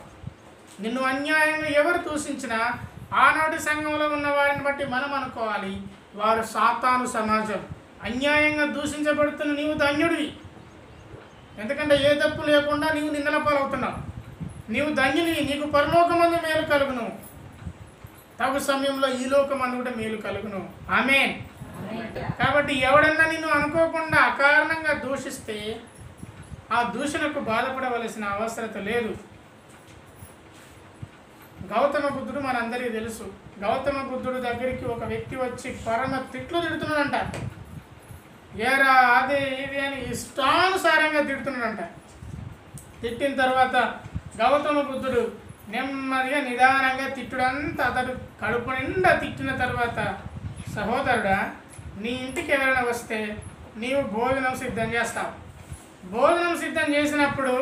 నిన్ను అన్యాయంగా ఎవరు దూషించినా ఆనాటి సంఘంలో ఉన్న వారిని బట్టి మనం అనుకోవాలి, వారు సాతాను సమాజం. అన్యాయంగా దూషించబడుతున్న నీవు ధన్యుడివి, ఎందుకంటే ఏ తప్పు లేకుండా నీవు నిందల పాలవుతున్నావు. నీవు ధన్యునివి, నీకు పరలోకమందు మేలు కలుగును, తగు సమయంలో ఈ లోకమందు కూడా మేలు కలుగును. ఆమేన్. కాబట్టి ఎవడన్నా నిన్ను అనుకోకుండా అకారణంగా దూషిస్తే ఆ దూషణకు బాధపడవలసిన అవసరం లేదు. గౌతమ బుద్ధుడు మనందరికీ తెలుసు. గౌతమ బుద్ధుడు దగ్గరికి ఒక వ్యక్తి వచ్చి పరమ తిట్లు తిడుతున్నాడంట. ఏరా అదే ఇది అని ఇష్టానుసారంగా తిడుతున్నాడంట. తిట్టిన తర్వాత గౌతమ బుద్ధుడు నెమ్మదిగా నిదానంగా తిట్టుడంతా అతడు కడుపు నిండా తిట్టిన తర్వాత, సహోదరుడా, నీ ఇంటికి ఎవరైనా వస్తే నీవు భోజనం సిద్ధం చేస్తావు. భోజనం సిద్ధం చేసినప్పుడు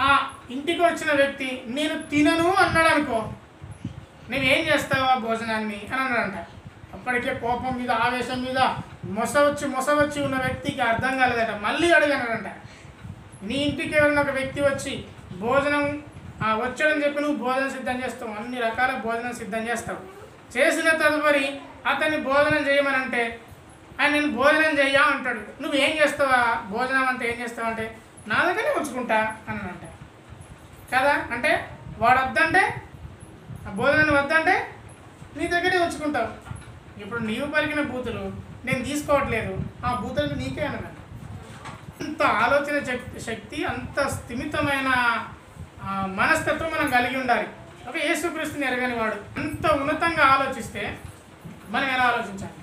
ఆ ఇంటికి వచ్చిన వ్యక్తి నేను తినను అన్నాడు అనుకో, నువ్వేం చేస్తావు ఆ భోజనాన్ని అని అన్నాడంట. అప్పటికే కోపం మీద ఆవేశం మీద మొసవచ్చి ఉన్న వ్యక్తికి అర్థం కాలేదట. మళ్ళీ అడిగానంట, నీ ఇంటికి ఎవరైనా ఒక వ్యక్తి వచ్చి భోజనం వచ్చాడని చెప్పి నువ్వు భోజనం సిద్ధం చేస్తావు, అన్ని రకాల భోజనం సిద్ధం చేస్తావు. చేసిన తదుపరి అతన్ని భోజనం చేయమనంటే ఆయన నేను భోజనం చెయ్యా అంటాడు. నువ్వు ఏం చేస్తావా భోజనం అంటే ఏం చేస్తావు అంటే నా దగ్గరనే ఉంచుకుంటా అని అంట కదా. అంటే వాడు వద్దంటే ఆ భోజనాన్ని వద్దంటే నీ దగ్గరే ఉంచుకుంటావు. ఇప్పుడు నీవు పలికిన బూతులు నేను తీసుకోవట్లేదు, ఆ బూతులకు నీకే అన్నాడు. అంత ఆలోచన శక్తి, అంత స్థిమితమైన మనస్తత్వం మనం కలిగి ఉండాలి. ఒక యేసుక్రీస్తుని ఎరగని వాడు అంత ఉన్నతంగా ఆలోచిస్తే మనం ఎలా ఆలోచించాలి?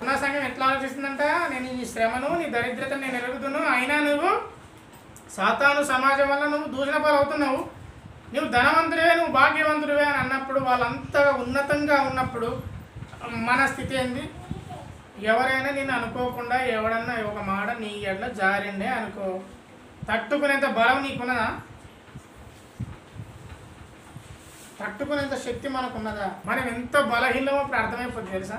నా సంఘం ఎట్లా ఆలోచిస్తుందంట, నేను ఈ శ్రమను నీ దరిద్రతను నేను ఎరుగుతును, అయినా నువ్వు సాతాను సమాజం వల్ల నువ్వు దూషణ పాలు అవుతున్నావు, నువ్వు ధనవంతుడివే, నువ్వు భాగ్యవంతుడివే అని అన్నప్పుడు, వాళ్ళంతగా ఉన్నతంగా ఉన్నప్పుడు మన స్థితి ఏంది? ఎవరైనా నేను అనుకోకుండా ఎవడన్నా ఒక మాట నీ ఎడ్ల జారిండే అనుకో, తట్టుకునేంత బలం నీకున్నదా? తట్టుకునేంత శక్తి మనకున్నదా? మనం ఎంత బలహీనమో ఇప్పుడు అర్థమైపోతుంది తెలుసా?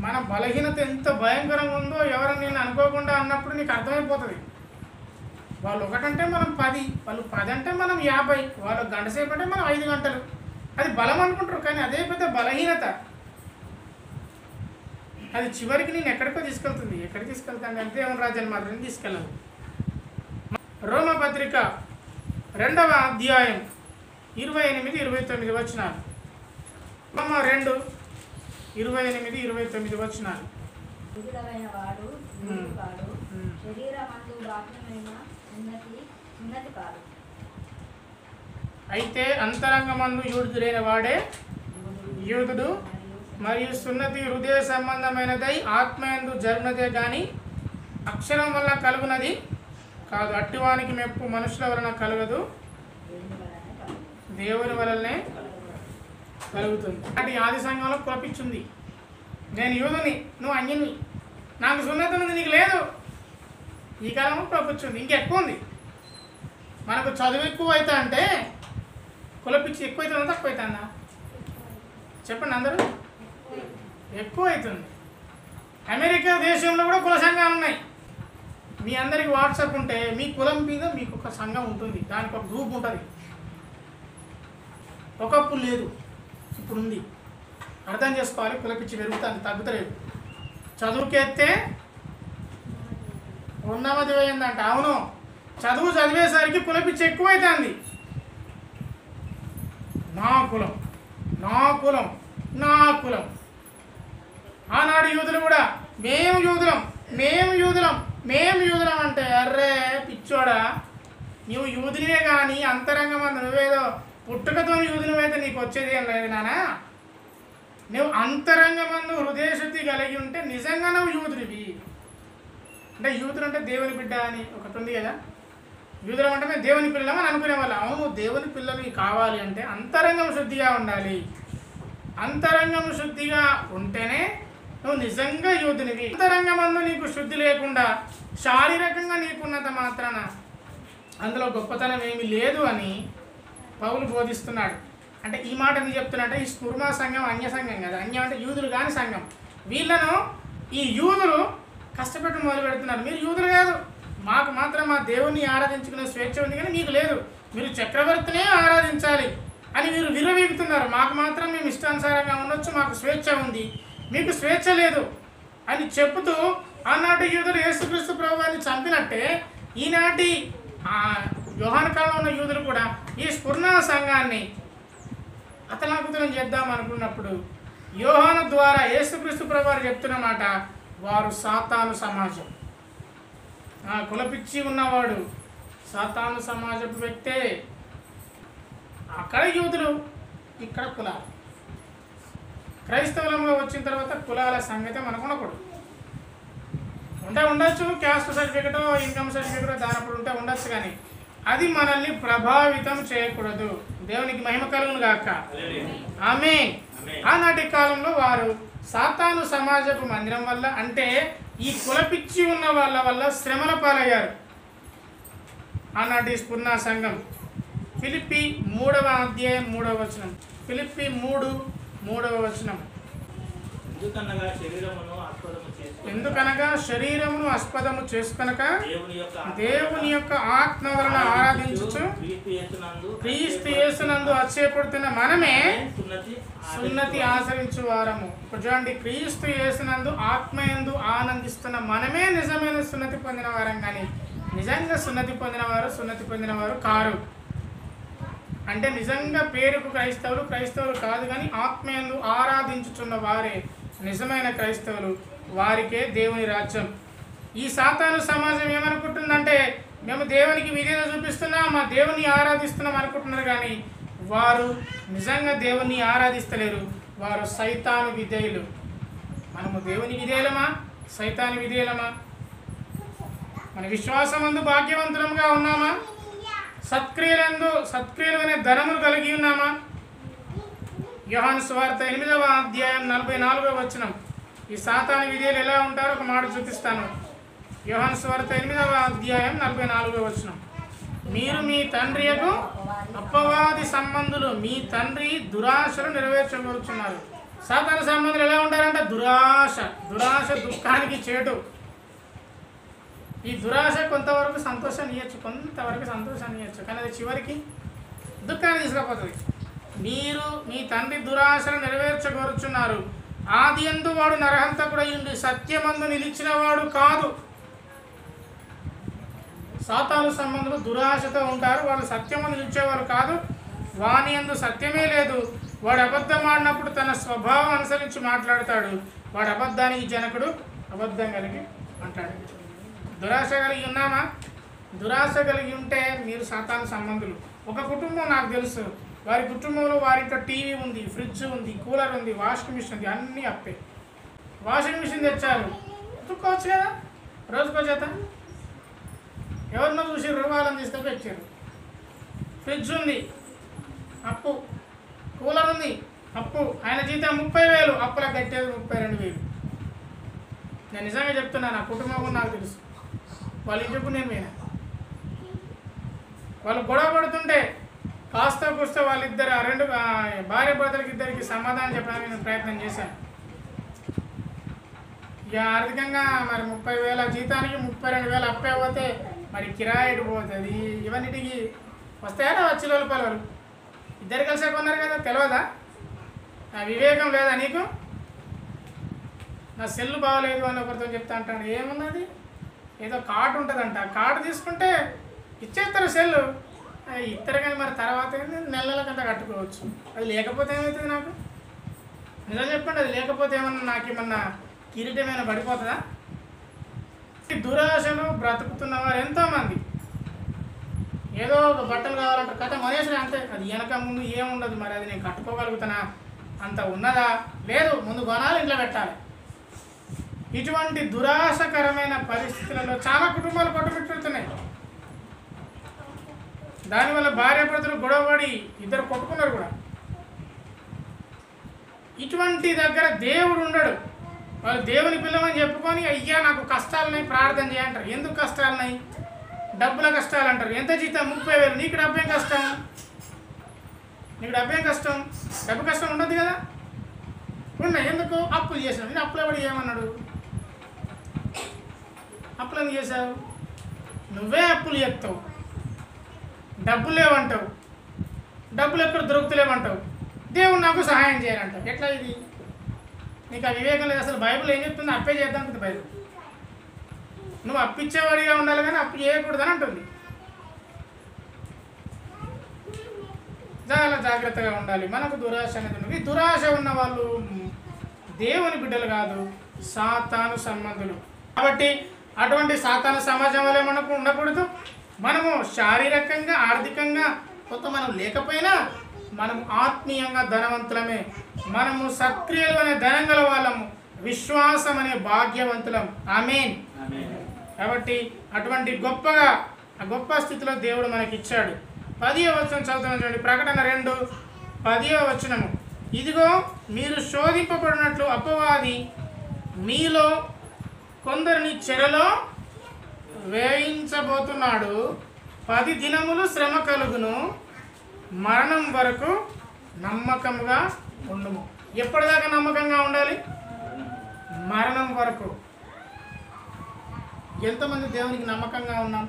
మన బలహీనత ఎంత భయంకరంగా ఉందో ఎవరైనా నేను అనుకోకుండా అన్నప్పుడు నీకు అర్థమైపోతుంది. వాళ్ళు ఒకటంటే మనం 10, వాళ్ళు 10 అంటే మనం 50, వాళ్ళు గంట సేపు అంటే మనం 5 గంటలు. అది బలం అనుకుంటారు, కానీ అదే పెద్ద బలహీనత. అది చివరికి నేను ఎక్కడికో తీసుకెళ్తుంది. ఎక్కడికి తీసుకెళ్తాను అంటే దేవుని రాజ్యాన్ని మాత్రం తీసుకెళ్ళదు. రోమపత్రిక 2వ అధ్యాయం 28-29 వచనాలు. రోమ 2:28-29 వచనాలు.
విడుదలైన వాడు వీడు కాడు, శరీరమందు బాహ్యమైన ఉన్నతి కాదు.
అయితే అంతరంగమందు యూదుడైన వాడే యూదుడు, మరియు సున్నతి హృదయ సంబంధమైనదై ఆత్మయందు జరుగునదే కానీ అక్షరం వల్ల కలుగునది కాదు. అట్టివానికి మెప్పు మనుషుల వలన కలగదు, దేవుని వలనే కలుగుతుంది. అంటే ఆది సంఘంలో కులపిచ్చుంది, నేను యూదుని, నువ్వు అన్యుని, నాకు సున్నతి ఉంది, నీకు లేదు. ఈ కాలంలో కులపిచ్చుంది. ఇంకెక్కువ ఉంది. మనకు చదువు ఎక్కువ అవుతా అంటే కులపిచ్చి ఎక్కువ అవుతుందా తక్కువ అవుతుందా చెప్పండి అందరూ? ఎక్కువ అవుతుంది. అమెరికా దేశంలో కూడా కుల సంఘాలు ఉన్నాయి. మీ అందరికి వాట్సాప్ ఉంటే మీ కులం మీద మీకు ఒక సంఘం ఉంటుంది, దానికి ఒక గ్రూప్ ఉంటుంది. ఒకప్పుడు లేదు, ఇప్పుడు ఉంది. అర్థం చేసుకోవాలి. కులపిచ్చి పెరుగుతుంది, తగ్గుతలేదు. చదువుకెత్తే ఉన్నమది పోయిందంట. అవును, చదువు చదివేసరికి కులపిచ్చి ఎక్కువైతుంది. నా కులం, నా కులం, నా కులం. ఆనాడు యూదులు కూడా మేము యూదులం, మేము యూదులం, మేము యూదులం అంటే, అర్రే పిచ్చోడా, నువ్వు యూదునివే కానీ అంతరంగమందు నువ్వేదో పుట్టుకతో యూదునివైతే నీకు వచ్చేది ఏం లేదు నానా. నువ్వు అంతరంగమందు హృదయశుద్ధి కలిగి ఉంటే నిజంగా నువ్వు యూదుడివి. అంటే యూదులు అంటే దేవుని బిడ్డ అని ఒకటి ఉంది కదా. యూదులం అంటే మేము దేవుని పిల్లలం అని అనుకునే వాళ్ళు. అవును, దేవుని పిల్లలు కావాలి అంటే అంతరంగం శుద్ధిగా ఉండాలి. అంతరంగం శుద్ధిగా ఉంటేనే నువ్వు నిజంగా యూదునివి. అంతరంగమందు నీకు శుద్ధి లేకుండా శారీరకంగా నీకున్నంత మాత్రాన అందులో గొప్పతనం ఏమీ లేదు అని పౌలు బోధిస్తున్నాడు. అంటే ఈ మాట ఎందుకు చెప్తున్నట్టే, ఈ స్ఫుర్మా సంఘం అన్య సంఘం కదా. అన్యం అంటే యూదులు కాని సంఘం. వీళ్ళను ఈ యూదులు కష్టపెట్టి మొదలు పెడుతున్నారు. మీరు యూదులు కాదు, మాకు మాత్రం మా దేవుణ్ణి ఆరాధించుకునే స్వేచ్ఛ ఉంది కానీ మీకు లేదు, మీరు చక్రవర్తినే ఆరాధించాలి అని మీరు విర్రవీగుతున్నారు. మాకు మాత్రం మేము ఇష్టానుసారంగా ఉండొచ్చు, మాకు స్వేచ్ఛ ఉంది, మీకు స్వేచ్ఛ లేదు అని చెబుతూ ఆనాటి యూదులు యేసుక్రీస్తు ప్రభువుని చంపినట్టే ఈనాటి యోహాను కాలంలో ఉన్న యూదులు కూడా ఈ స్ఫుర్ణ సంఘాన్ని అతలాకుతలం చేద్దాం అనుకున్నప్పుడు యోహాను ద్వారా యేసుక్రీస్తు ప్రభువారు చెప్తున్న మాట, వారు సాతాను సమాజం. కులపిచ్చి ఉన్నవాడు సాతాను సమాజపు వ్యక్తే. అక్కడ యూదులు, ఇక్కడ కులాలు. క్రైస్తవులంలో వచ్చిన తర్వాత కులాల సంగతి మనకు ఉండకూడదు. ఉండొచ్చు, క్యాస్ట్ సర్టిఫికెటో ఇన్కమ్ సర్టిఫికెటో దానప్పుడు ఉండొచ్చు, కానీ అది మనల్ని ప్రభావితం చేయకూడదు. దేవునికి మహిమ కలుగును గాక. ఆమేన్. ఆనాటి కాలంలో వారు సాతాను సమాజపు మందిరం వల్ల, అంటే ఈ కులపిచ్చి ఉన్న వాళ్ళ వల్ల శ్రమల పాలయ్యారు. ఆనాటి స్ఫుర్ణ సంఘం. ఫిలిప్పి 3వ అధ్యాయం 3వ వచనం. ఫిలిప్పి 3:3 వచనం. ఎందుకనగా శరీరమును ఆస్పదము చేసుకొనక దేవుని యొక్క ఆత్మ వలన ఆరాధించుచు క్రీస్తు యేసునందు అతిశయపడుతున్న మనమే సున్నతి ఆచరించు వారము. ఇప్పుడు చూడండి, క్రీస్తు యేసునందు ఆత్మయందు ఆనందిస్తున్న మనమే నిజమైన సున్నతి పొందిన వారం, కానీ నిజంగా సున్నతి పొందినవారు కారు. అంటే నిజంగా పేరుకు క్రైస్తవులు కాదు, కానీ ఆత్మయందు ఆరాధించుచున్న వారే నిజమైన క్రైస్తవులు. వారికే దేవుని రాజ్యం. ఈ సాతాను సమాజం ఏమనుకుంటుందంటే మేము దేవునికి విధేయత చూపిస్తున్నాం, మా దేవుని ఆరాధిస్తున్నాం అనుకుంటున్నారు, కానీ వారు నిజంగా దేవుని ఆరాధిస్తలేరు. వారు సైతాను విధేయులు. మనము దేవుని విధేయులమా, సైతాను విధేయులమా? మన విశ్వాసమందు భాగ్యవంతులంగా ఉన్నామా? సత్క్రియలు అనే ధనమును కలిగి ఉన్నామా? యోహాను సువార్త 8వ అధ్యాయం 44వ వచనం. ఈ సాతాను విధేయులు ఎలా ఉంటారో ఒక మాట చూపిస్తాను. యోహాను సువార్త 8వ అధ్యాయం 44వ వచనం. మీరు మీ తండ్రి యొక్క అపవాది సంబంధులు, మీ తండ్రి దురాశలు నెరవేర్చగలుగుతున్నారు. సాతాను సంబంధులు ఎలా ఉంటారంటే దురాశ దుఃఖానికి చేటు. ఈ దురాశ కొంతవరకు సంతోషాన్ని ఇవ్వచ్చు, కానీ అది చివరికి దుఃఖాన్ని తీసుకుపోతుంది. మీరు మీ తండ్రి దురాశను నెరవేర్చగోరుచున్నారు. ఆది యందు వాడు నరహంతకుడయుండి సత్యమందు నిలిచిన వాడు కాదు. సాతాను సంబంధులు దురాశతో ఉంటారు. వాళ్ళు సత్యమందు నిలిచేవారు కాదు. వాని యందు సత్యమే లేదు. వాడు అబద్ధం ఆడినప్పుడు తన స్వభావం అనుసరించి మాట్లాడతాడు. వాడు అబద్ధానికి జనకుడు, అబద్ధం కలిగి అంటాడు. దురాశ కలిగి ఉన్నామా? దురాశ కలిగి ఉంటే మీరు సాతాను సంబంధులు. ఒక కుటుంబం నాకు తెలుసు, వారి కుటుంబంలో వారింట్లో టీవీ ఉంది, ఫ్రిడ్జ్ ఉంది, కూలర్ ఉంది, వాషింగ్ మిషన్ ఉంది, అన్నీ అప్పే. వాషింగ్ మిషన్ తెచ్చారు, ఉతుక్కోవచ్చు కదా రోజుకో చేత. ఎవరినో చూసి వాళ్ళని తీసుకొని వచ్చారు. ఫ్రిడ్జ్ ఉంది, అప్పు. కూలర్ ఉంది, అప్పు. ఆయన జీతం 30,000, అప్పులకు కట్టేది 32,000. నేను నిజంగా చెప్తున్నాను, నా కుటుంబం నాకు తెలుసు. వాళ్ళ ఇంటికి నేను పోయినా, వాళ్ళు గొడవ పడుతుంటే కాస్త కూస్త వాళ్ళిద్దరు రెండు భార్య భర్తలకి ఇద్దరికి సమాధానం చెప్పడానికి నేను ప్రయత్నం చేశాను. ఇక ఆర్థికంగా మరి 30,000 జీతానికి 32,000 అప్పే పోతే మరి కిరాయికి పోతుంది. ఇవన్నిటికి వస్తాయా వచ్చి రూపాయలు? ఇద్దరు కలిసే కొన్నారు కదా, తెలియదా? నా వివేకం లేదా నీకు? నా సెల్లు బాగోలేదు అని ఒకరితో చెప్తా అంటాడు. ఏమున్నది, ఏదో కార్డు ఉంటుందంట, కార్డు తీసుకుంటే ఇచ్చేస్తారు సెల్లు. ఇద్దరు కానీ మరి తర్వాత నెలలకంతా కట్టుకోవచ్చు. అది లేకపోతే ఏమవుతుంది నాకు? నిజం చెప్పండి, అది లేకపోతే ఏమన్నా నాకేమన్నా కిరీటమైనా పడిపోతుందా? దురాశలు బ్రతుకుతున్న వారు ఎంతోమంది. ఏదో ఒక బట్టలు కావాలంటారు, కథ మనేసి అంతే. అది వెనక ముందు ఏముండదు. మరి అది నేను కట్టుకోగలుగుతానా? అంత ఉన్నదా? లేదు, ముందు కొనాలి, ఇంట్లో పెట్టాలి. ఇటువంటి దురాశకరమైన పరిస్థితులలో చాలా కుటుంబాలు కొట్టుబెట్టుతున్నాయి. దానివల్ల భార్యాభర్తలు గొడవపడి ఇద్దరు కొట్టుకున్నారు కూడా. ఇటువంటి దగ్గర దేవుడు ఉండడు. వాళ్ళు దేవుని పిల్లమని చెప్పుకొని అయ్యా నాకు కష్టాలున్నాయి ప్రార్థన చేయంటారు. ఎందుకు కష్టాలున్నాయి? డబ్బుల కష్టాలు అంటారు. ఎంత జీతం? 30,000. నీకు డబ్బేం కష్టం? నీకు డబ్బేం కష్టం? డబ్బు కష్టం ఉండదు కదా. ఉన్నాయి. ఎందుకు? అప్పులు చేసావు. నేను అప్పులు ఎవడు ఏమన్నాడు? అప్పులు ఎందుకు చేసావు? నువ్వే అప్పులు చెప్తావు, డబ్బులు లేవంటావు, డబ్బులు ఎక్కడ దొరుకుతలేవంటావు, దేవుడు నాకు సహాయం చేయాలంటావు. ఎట్లా ఇది? నీకు ఆ వివేకం లేదు. అసలు బైబిల్ ఏం చెప్తుంది? అప్పే చేద్దాం కదా బైబిల్. నువ్వు అప్పిచ్చేవాడిగా ఉండాలి కానీ అప్పు చేయకూడదని అంటుంది. చాలా జాగ్రత్తగా ఉండాలి. మనకు దురాశ అనేది ఉంది. ఈ దురాశ ఉన్న వాళ్ళు దేవుని బిడ్డలు కాదు, సాతాను సంబంధులు. కాబట్టి అటువంటి సాతాను సమాజం వల్ల మనకు ఉండకూడదు. మనము శారీరకంగా ఆర్థికంగా కొంత మనం లేకపోయినా మనము ఆత్మీయంగా ధనవంతులమే. మనము సత్క్రియలు అనే ధనం గల వాళ్ళము, విశ్వాసం అనే భాగ్యవంతులం. ఆమేన్. కాబట్టి అటువంటి గొప్పగా ఆ గొప్ప స్థితిలో దేవుడు మనకి ఇచ్చాడు. 10వ వచనం చదువుతున్నాం చూడండి. ప్రకటన 2:10వ వచనము. ఇదిగో మీరు శోధింపబడినట్లు అపవాది మీలో కొందరిని చెరలో వేయించబోతున్నాడు. 10 దినములు శ్రమ కలుగును, మరణం వరకు నమ్మకంగా ఉండుము. ఎప్పటిదాకా నమ్మకంగా ఉండాలి? మరణం వరకు. ఎంతమంది దేవునికి నమ్మకంగా ఉన్నాం?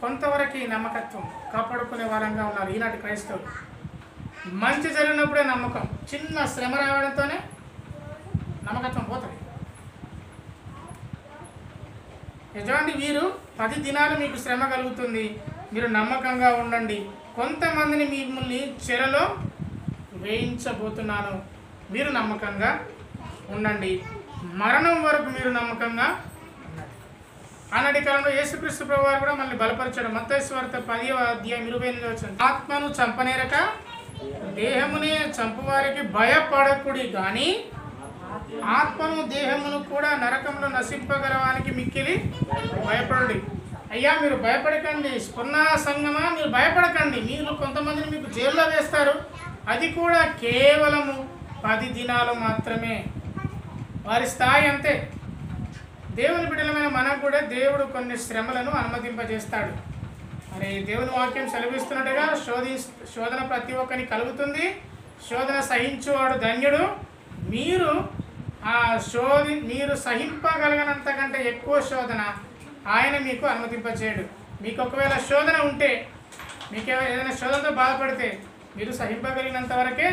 కొంతవరకు ఈ నమ్మకత్వం కాపాడుకునే వారంగా ఉన్నారు ఈనాటి క్రైస్తవులు. మంచి జరిగినప్పుడే నమ్మకం, చిన్న శ్రమ రావడంతోనే నమ్మకత్వం పోతుంది. నిజానికి వీరు 10 దినాలు మీకు శ్రమ కలుగుతుంది, మీరు నమ్మకంగా ఉండండి. కొంతమందిని మిమ్మల్ని చెరలో వేయించబోతున్నాను, మీరు నమ్మకంగా ఉండండి. మరణం వరకు మీరు నమ్మకంగా ఉండండి. ఆనాటి కాలంలో యేసుక్రీస్తు ప్రభువారు కూడా మనల్ని బలపరిచాడు. మత్తయి సువార్త 10వ అధ్యాయం 28వ వచనం. ఆత్మను చంపనేరక దేహమునే చంపువారికి భయపడకుడి కానీ ఆత్మను దేహమును కూడా నరకంలో నశింపగలవానికి మిక్కిలి భయపడండి. అయ్యా మీరు భయపడకండి, స్ఫురణ సంగమా మీరు భయపడకండి. మీరు కొంతమందిని మీకు జైల్లో వేస్తారు, అది కూడా కేవలము 10 దినాలు మాత్రమే. వారి స్థాయి అంతే. దేవుని బిడ్డలమైన మనకు కూడా దేవుడు కొన్ని శ్రమలను అనుమతింపజేస్తాడు. మరి దేవుని వాక్యం సెలవిస్తున్నట్టుగా శోధన ప్రతి ఒక్కరికి కలుగుతుంది, శోధన సహించువాడు ధన్యుడు. మీరు మీరు సహింపగలిగినంతకంటే ఎక్కువ శోధన ఆయన మీకు అనుమతింపచేయడు. మీకు ఒకవేళ శోధన ఉంటే, మీకు ఏదైనా శోధనతో బాధపడితే మీరు సహింపగలిగినంత వరకే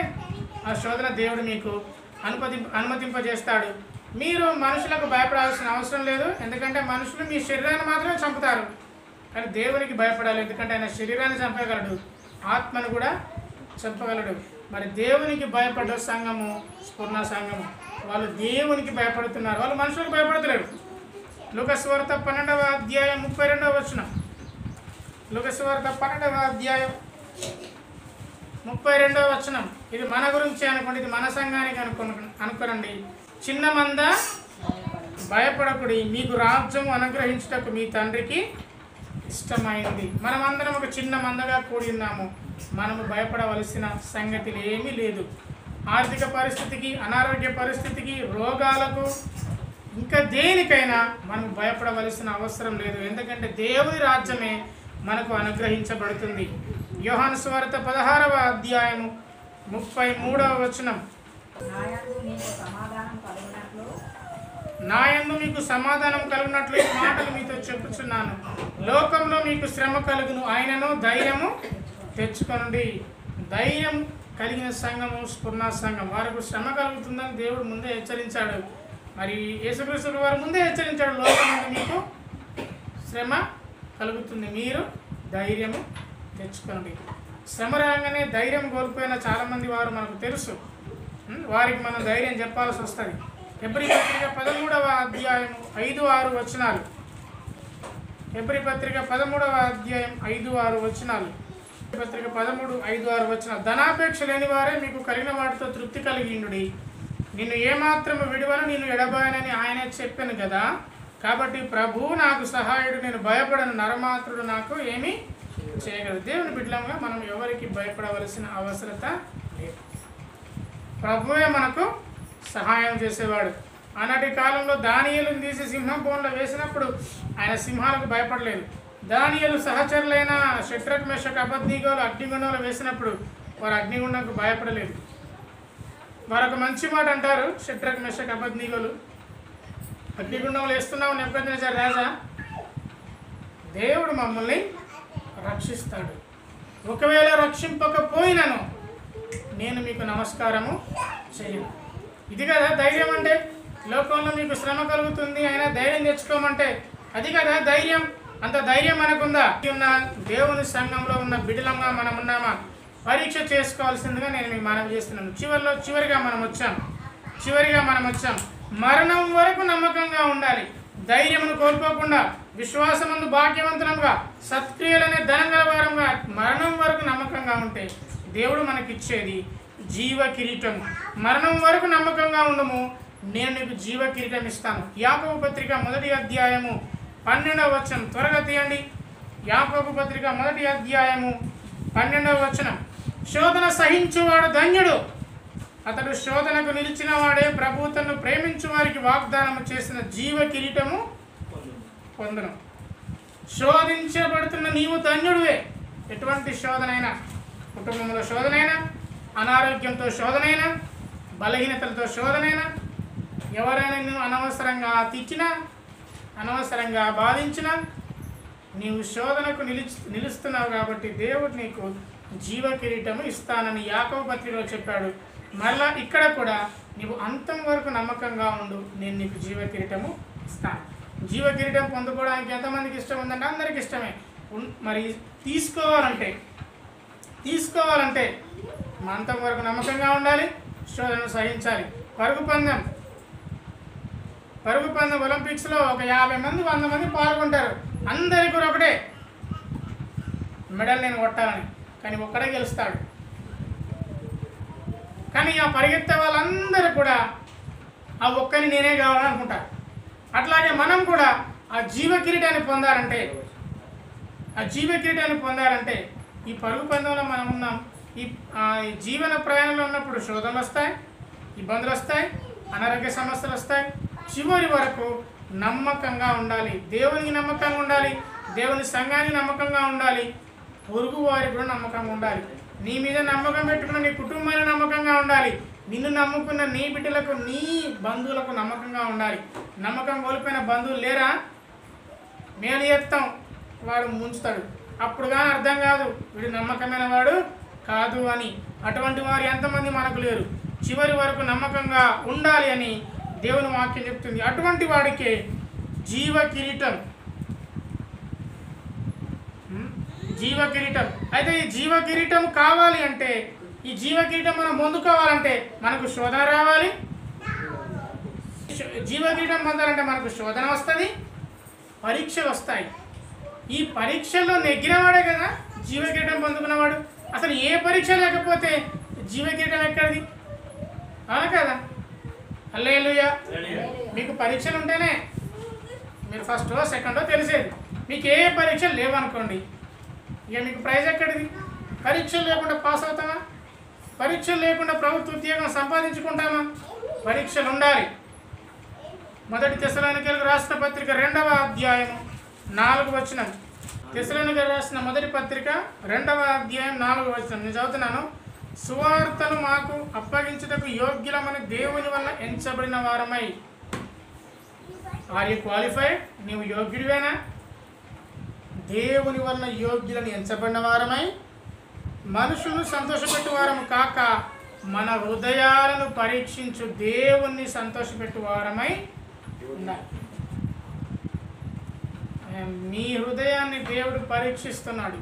ఆ శోధన దేవుడు మీకు అనుమతింపజేస్తాడు. మీరు మనుషులకు భయపడాల్సిన అవసరం లేదు, ఎందుకంటే మనుషులు మీ శరీరాన్ని మాత్రమే చంపుతారు. కానీ దేవునికి భయపడాలి, ఎందుకంటే ఆయన శరీరాన్ని చంపగలడు, ఆత్మను కూడా చంపగలడు. మరి దేవునికి భయపడ్డ సంఘము స్ఫురణ సంఘము, వాళ్ళు దేవునికి భయపడుతున్నారు, వాళ్ళు మనుషులకు భయపడతలేరు. లూకాసు వార్త 12వ అధ్యాయం 32వ వచనం. లూకాసు వార్త 12వ అధ్యాయం 32వ వచనం. ఇది మన గురించి అనుకోండి, ఇది మన సంఘానికి అనుకోనండి. చిన్న మంద భయపడకుడి, మీకు రాజ్యం అనుగ్రహించుటకు మీ తండ్రికి ఇష్టమైంది. మనమందరం ఒక చిన్న మందగా కూడి ఉన్నాము. మనము భయపడవలసిన సంగతులు ఏమీ లేదు. ఆర్థిక పరిస్థితికి, అనారోగ్య పరిస్థితికి, రోగాలకు, ఇంకా దేనికైనా మనం భయపడవలసిన అవసరం లేదు, ఎందుకంటే దేవుని రాజ్యమే మనకు అనుగ్రహించబడుతుంది. యోహాను సువార్త 16వ అధ్యాయము 33వ వచనం. నాయందు మీకు సమాధానం కలుగునట్లు ఈ మాటలు మీతో చెప్పుచున్నాను. లోకంలో మీకు శ్రమ కలుగును, ఆయనను ధైర్యము తెచ్చుకొనండి. ధైర్యం కలిగిన సంఘము స్ఫురణ సంఘం. వారికి శ్రమ కలుగుతుందని దేవుడు ముందే హెచ్చరించాడు. మరి యేసుక్రీస్తు వారు ముందే హెచ్చరించాడు, లోకమందు మీకు శ్రమ కలుగుతుంది, మీరు ధైర్యము తెచ్చుకోండి. శ్రమ రాగానే ధైర్యం కోల్పోయిన చాలామంది వారు మనకు తెలుసు. వారికి మనం ధైర్యం చెప్పాల్సి వస్తుంది. హెబ్రీ పత్రిక 13వ అధ్యాయం 5-6 వచనాలు. హెబ్రీ పత్రిక 13వ అధ్యాయం 5-6 వచనాలు. పత్రిక 13:5-6 వచనాలు. ధనాపేక్ష లేని వారే మీకు కలిగిన వాటితో తృప్తి కలిగిండుడి. నిన్ను ఏమాత్రము విడువను, నిన్ను ఎడబాయనని ఆయనే చెప్పాను కదా. కాబట్టి ప్రభువు నాకు సహాయుడు, నేను భయపడను, నరమాత్రుడు నాకు ఏమీ చేయగలడు. దేవుని బిడ్డలంగా మనం ఎవరికి భయపడవలసిన అవసరత లేదు. ప్రభువే మనకు సహాయం చేసేవాడు. ఆనాటి కాలంలో దానియేలును తీసి సింహం బోన్లో వేసినప్పుడు ఆయన సింహాలకు భయపడలేదు. దానియేలు సహచరులైన షద్రక్ మేషక్ అబేద్నెగోలు అగ్నిగుండంలో వేసినప్పుడు వారు అగ్నిగుండంకు భయపడలేదు. మరొక మంచి మాట అంటారు షద్రక్ మేషక్ అబేద్నెగోలు, అగ్నిగుండంలో వేస్తున్నావు నెబుకద్నెజర్ రాజా, దేవుడు మమ్మల్ని రక్షిస్తాడు, ఒకవేళ రక్షింపకపోయినను నేను మీకు నమస్కారము చేయను. ఇది కదా ధైర్యం అంటే. లోకంలో మీకు శ్రమ కలుగుతుంది, అయినా ధైర్యం తెచ్చుకోమంటే అది కదా ధైర్యం. అంత ధైర్యం మనకుందా? ఉన్న దేవుని సంఘంలో ఉన్న బిడ్డలంగా మనం ఉన్నామా? పరీక్ష చేసుకోవాల్సిందిగా నేను మీకు మనవి చేస్తున్నాను. చివరిగా మనం వచ్చాం. మరణం వరకు నమ్మకంగా ఉండాలి. ధైర్యమును కోల్పోకుండా, విశ్వాసమందు భాగ్యవంతులంగా, సత్క్రియలనే ధనంగల వారంగా మరణం వరకు నమ్మకంగా ఉంటే దేవుడు మనకిచ్చేది జీవ కిరీటం. మరణం వరకు నమ్మకంగా ఉండము, నేను నీకు జీవ కిరీటం ఇస్తాను. యాకోబు పత్రిక 1వ అధ్యాయము 12వ వచనం త్వరగా తీయండి. యాకోబు పత్రిక 1వ అధ్యాయము 12వ వచనం. శోధన సహించువాడు ధన్యుడు, అతడు శోధనకు నిలిచిన వాడే ప్రభువు తన్ను ప్రేమించు వారికి వాగ్దానం చేసిన జీవ కిరీటము పొందును. శోధించబడుతున్న నీవు ధన్యుడివే. ఎటువంటి శోధనైనా, కుటుంబంలో శోధనైనా, అనారోగ్యంతో శోధనైనా, బలహీనతలతో శోధనైనా, ఎవరైనా నువ్వు అనవసరంగా తిట్టినా, అనవసరంగా బాధించినా, నీవు శోధనకు నిలుస్తున్నావు కాబట్టి దేవుడు నీకు జీవ కిరీటము ఇస్తానని యాకోబు పత్రికలో చెప్పాడు. మరలా ఇక్కడ కూడా నీవు అంతం వరకు నమ్మకంగా ఉండు, నేను నీకు జీవ కిరీటము ఇస్తాను. జీవ కిరీటం పొందుకోవడానికి ఎంతమందికి ఇష్టం ఉందంటే అందరికి ఇష్టమే. మరి తీసుకోవాలంటే అంతం వరకు నమ్మకంగా ఉండాలి, శోధనను సహించాలి. పరుగు పందెం ఒలింపిక్స్లో ఒక 50 మంది 100 మంది పాల్గొంటారు. అందరికీ కూడా ఒకటే మెడల్ నేను కొట్టాలని, కానీ ఒక్కడే గెలుస్తాడు. కానీ ఆ పరిగెత్తే వాళ్ళందరూ కూడా ఆ ఒక్కని నేనే కావాలని అనుకుంటారు. అట్లాగే మనం కూడా ఆ జీవ కిరీటాన్ని పొందాలంటే ఈ పరుగు పందెంలో మనం ఉన్నాం. ఈ జీవన ప్రయాణంలో ఉన్నప్పుడు శోధనలు వస్తాయి, ఇబ్బందులు వస్తాయి, అనారోగ్య సమస్యలు వస్తాయి. చివరి వరకు నమ్మకంగా ఉండాలి, దేవునికి నమ్మకంగా ఉండాలి, దేవుని సంఘానికి నమ్మకంగా ఉండాలి, పొరుగు వారికి కూడా నమ్మకంగా ఉండాలి. నీ మీద నమ్మకం పెట్టుకున్న నీ కుటుంబానికి నమ్మకంగా ఉండాలి, నిన్ను నమ్ముకున్న నీ బిడ్డలకు, నీ బంధువులకు నమ్మకంగా ఉండాలి. నమ్మకం కోల్పోయిన బంధువులు లేరా? మేలు చేస్తాం, వాడు ముంచుతాడు. అప్పుడు కానీ అర్థం కాదు వీడు నమ్మకమైన వాడు కాదు అని. అటువంటి వారు ఎంతమంది మనకు లేరు. చివరి వరకు నమ్మకంగా ఉండాలి అని దేవుని వాక్యం చెప్తుంది. అటువంటి వాడికి జీవ కిరీటం. అయితే ఈ జీవ కిరీటం కావాలి అంటే, ఈ జీవ కిరీటం మనం పొందుకోవాలంటే మనకు శోధన రావాలి. జీవ కిరీటం పొందాలంటే మనకు శోధన వస్తుంది, పరీక్షలు వస్తాయి. ఈ పరీక్షల్లో నెగ్గినవాడే కదా జీవ కిరీటం పొందుకున్నవాడు. అసలు ఏ పరీక్ష లేకపోతే జీవ కిరీటం ఎక్కడిది? అవునా కదా? హల్లెలూయా. మీకు పరీక్షలు ఉంటేనే మీరు ఫస్టో సెకండో తెలిసేది. మీకు ఏ పరీక్షలు లేవనుకోండి, ఇక మీకు ప్రైజ్ ఎక్కడిది? పరీక్షలు లేకుండా పాస్ అవుతామా? పరీక్షలు లేకుండా ప్రభుత్వ ఉద్యోగం సంపాదించుకుంటామా? పరీక్షలు ఉండాలి. 1 తెస్సలోనికీయులకు రాసిన పత్రిక 2వ అధ్యాయం 4వ వచనం. తెస్సలోనికీయులకు రాసిన 1 పత్రిక 2వ అధ్యాయం 4వ వచనం నేను చదువుతున్నాను. సువార్తను మాకు అప్పగించుటకు యోగ్యులమని దేవుని వల్ల ఎంచబడిన వారమై. Are you qualified? నీవు యోగ్యుడివేనా? దేవుని వలన యోగ్యులను ఎంచబడిన వారమై, మనుషులను సంతోషపెట్టు వారము కాక మన హృదయాలను పరీక్షించు దేవుణ్ణి సంతోషపెట్టు వారమై ఉండాలి. మీ హృదయాన్ని దేవుడు పరీక్షిస్తున్నాడు.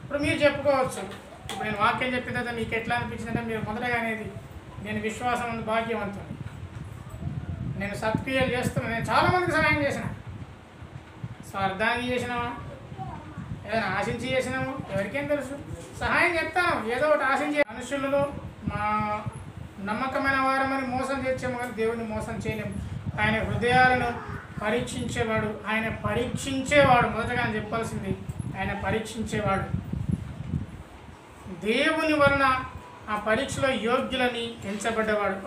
ఇప్పుడు మీరు చెప్పుకోవచ్చు, ఇప్పుడు నేను వాక్యం చెప్పిన తర్వాత మీకు ఎట్లా అనిపించిందంటే, మీరు మొదటగా అనేది నేను విశ్వాసం ఉంది, భాగ్యవంతుడు, నేను సత్క్రియలు చేస్తున్నాను, నేను చాలామందికి సహాయం చేసిన. స్వార్థానికి చేసినామా, ఏదైనా ఆశించి చేసినాము, ఎవరికేం తెలుసు? సహాయం చేస్తాను, ఏదో ఒకటి ఆశించే. మనుషులను మా నమ్మకమైన వారమని మోసం చేసాము, కానీ దేవుని మోసం చేయలేము. ఆయన హృదయాలను పరీక్షించేవాడు. మొదటగా ఆయన చెప్పాల్సింది, ఆయన పరీక్షించేవాడు. దేవుని వలన ఆ పరీక్షలో యోగ్యులని ఎంచబడ్డవాడు.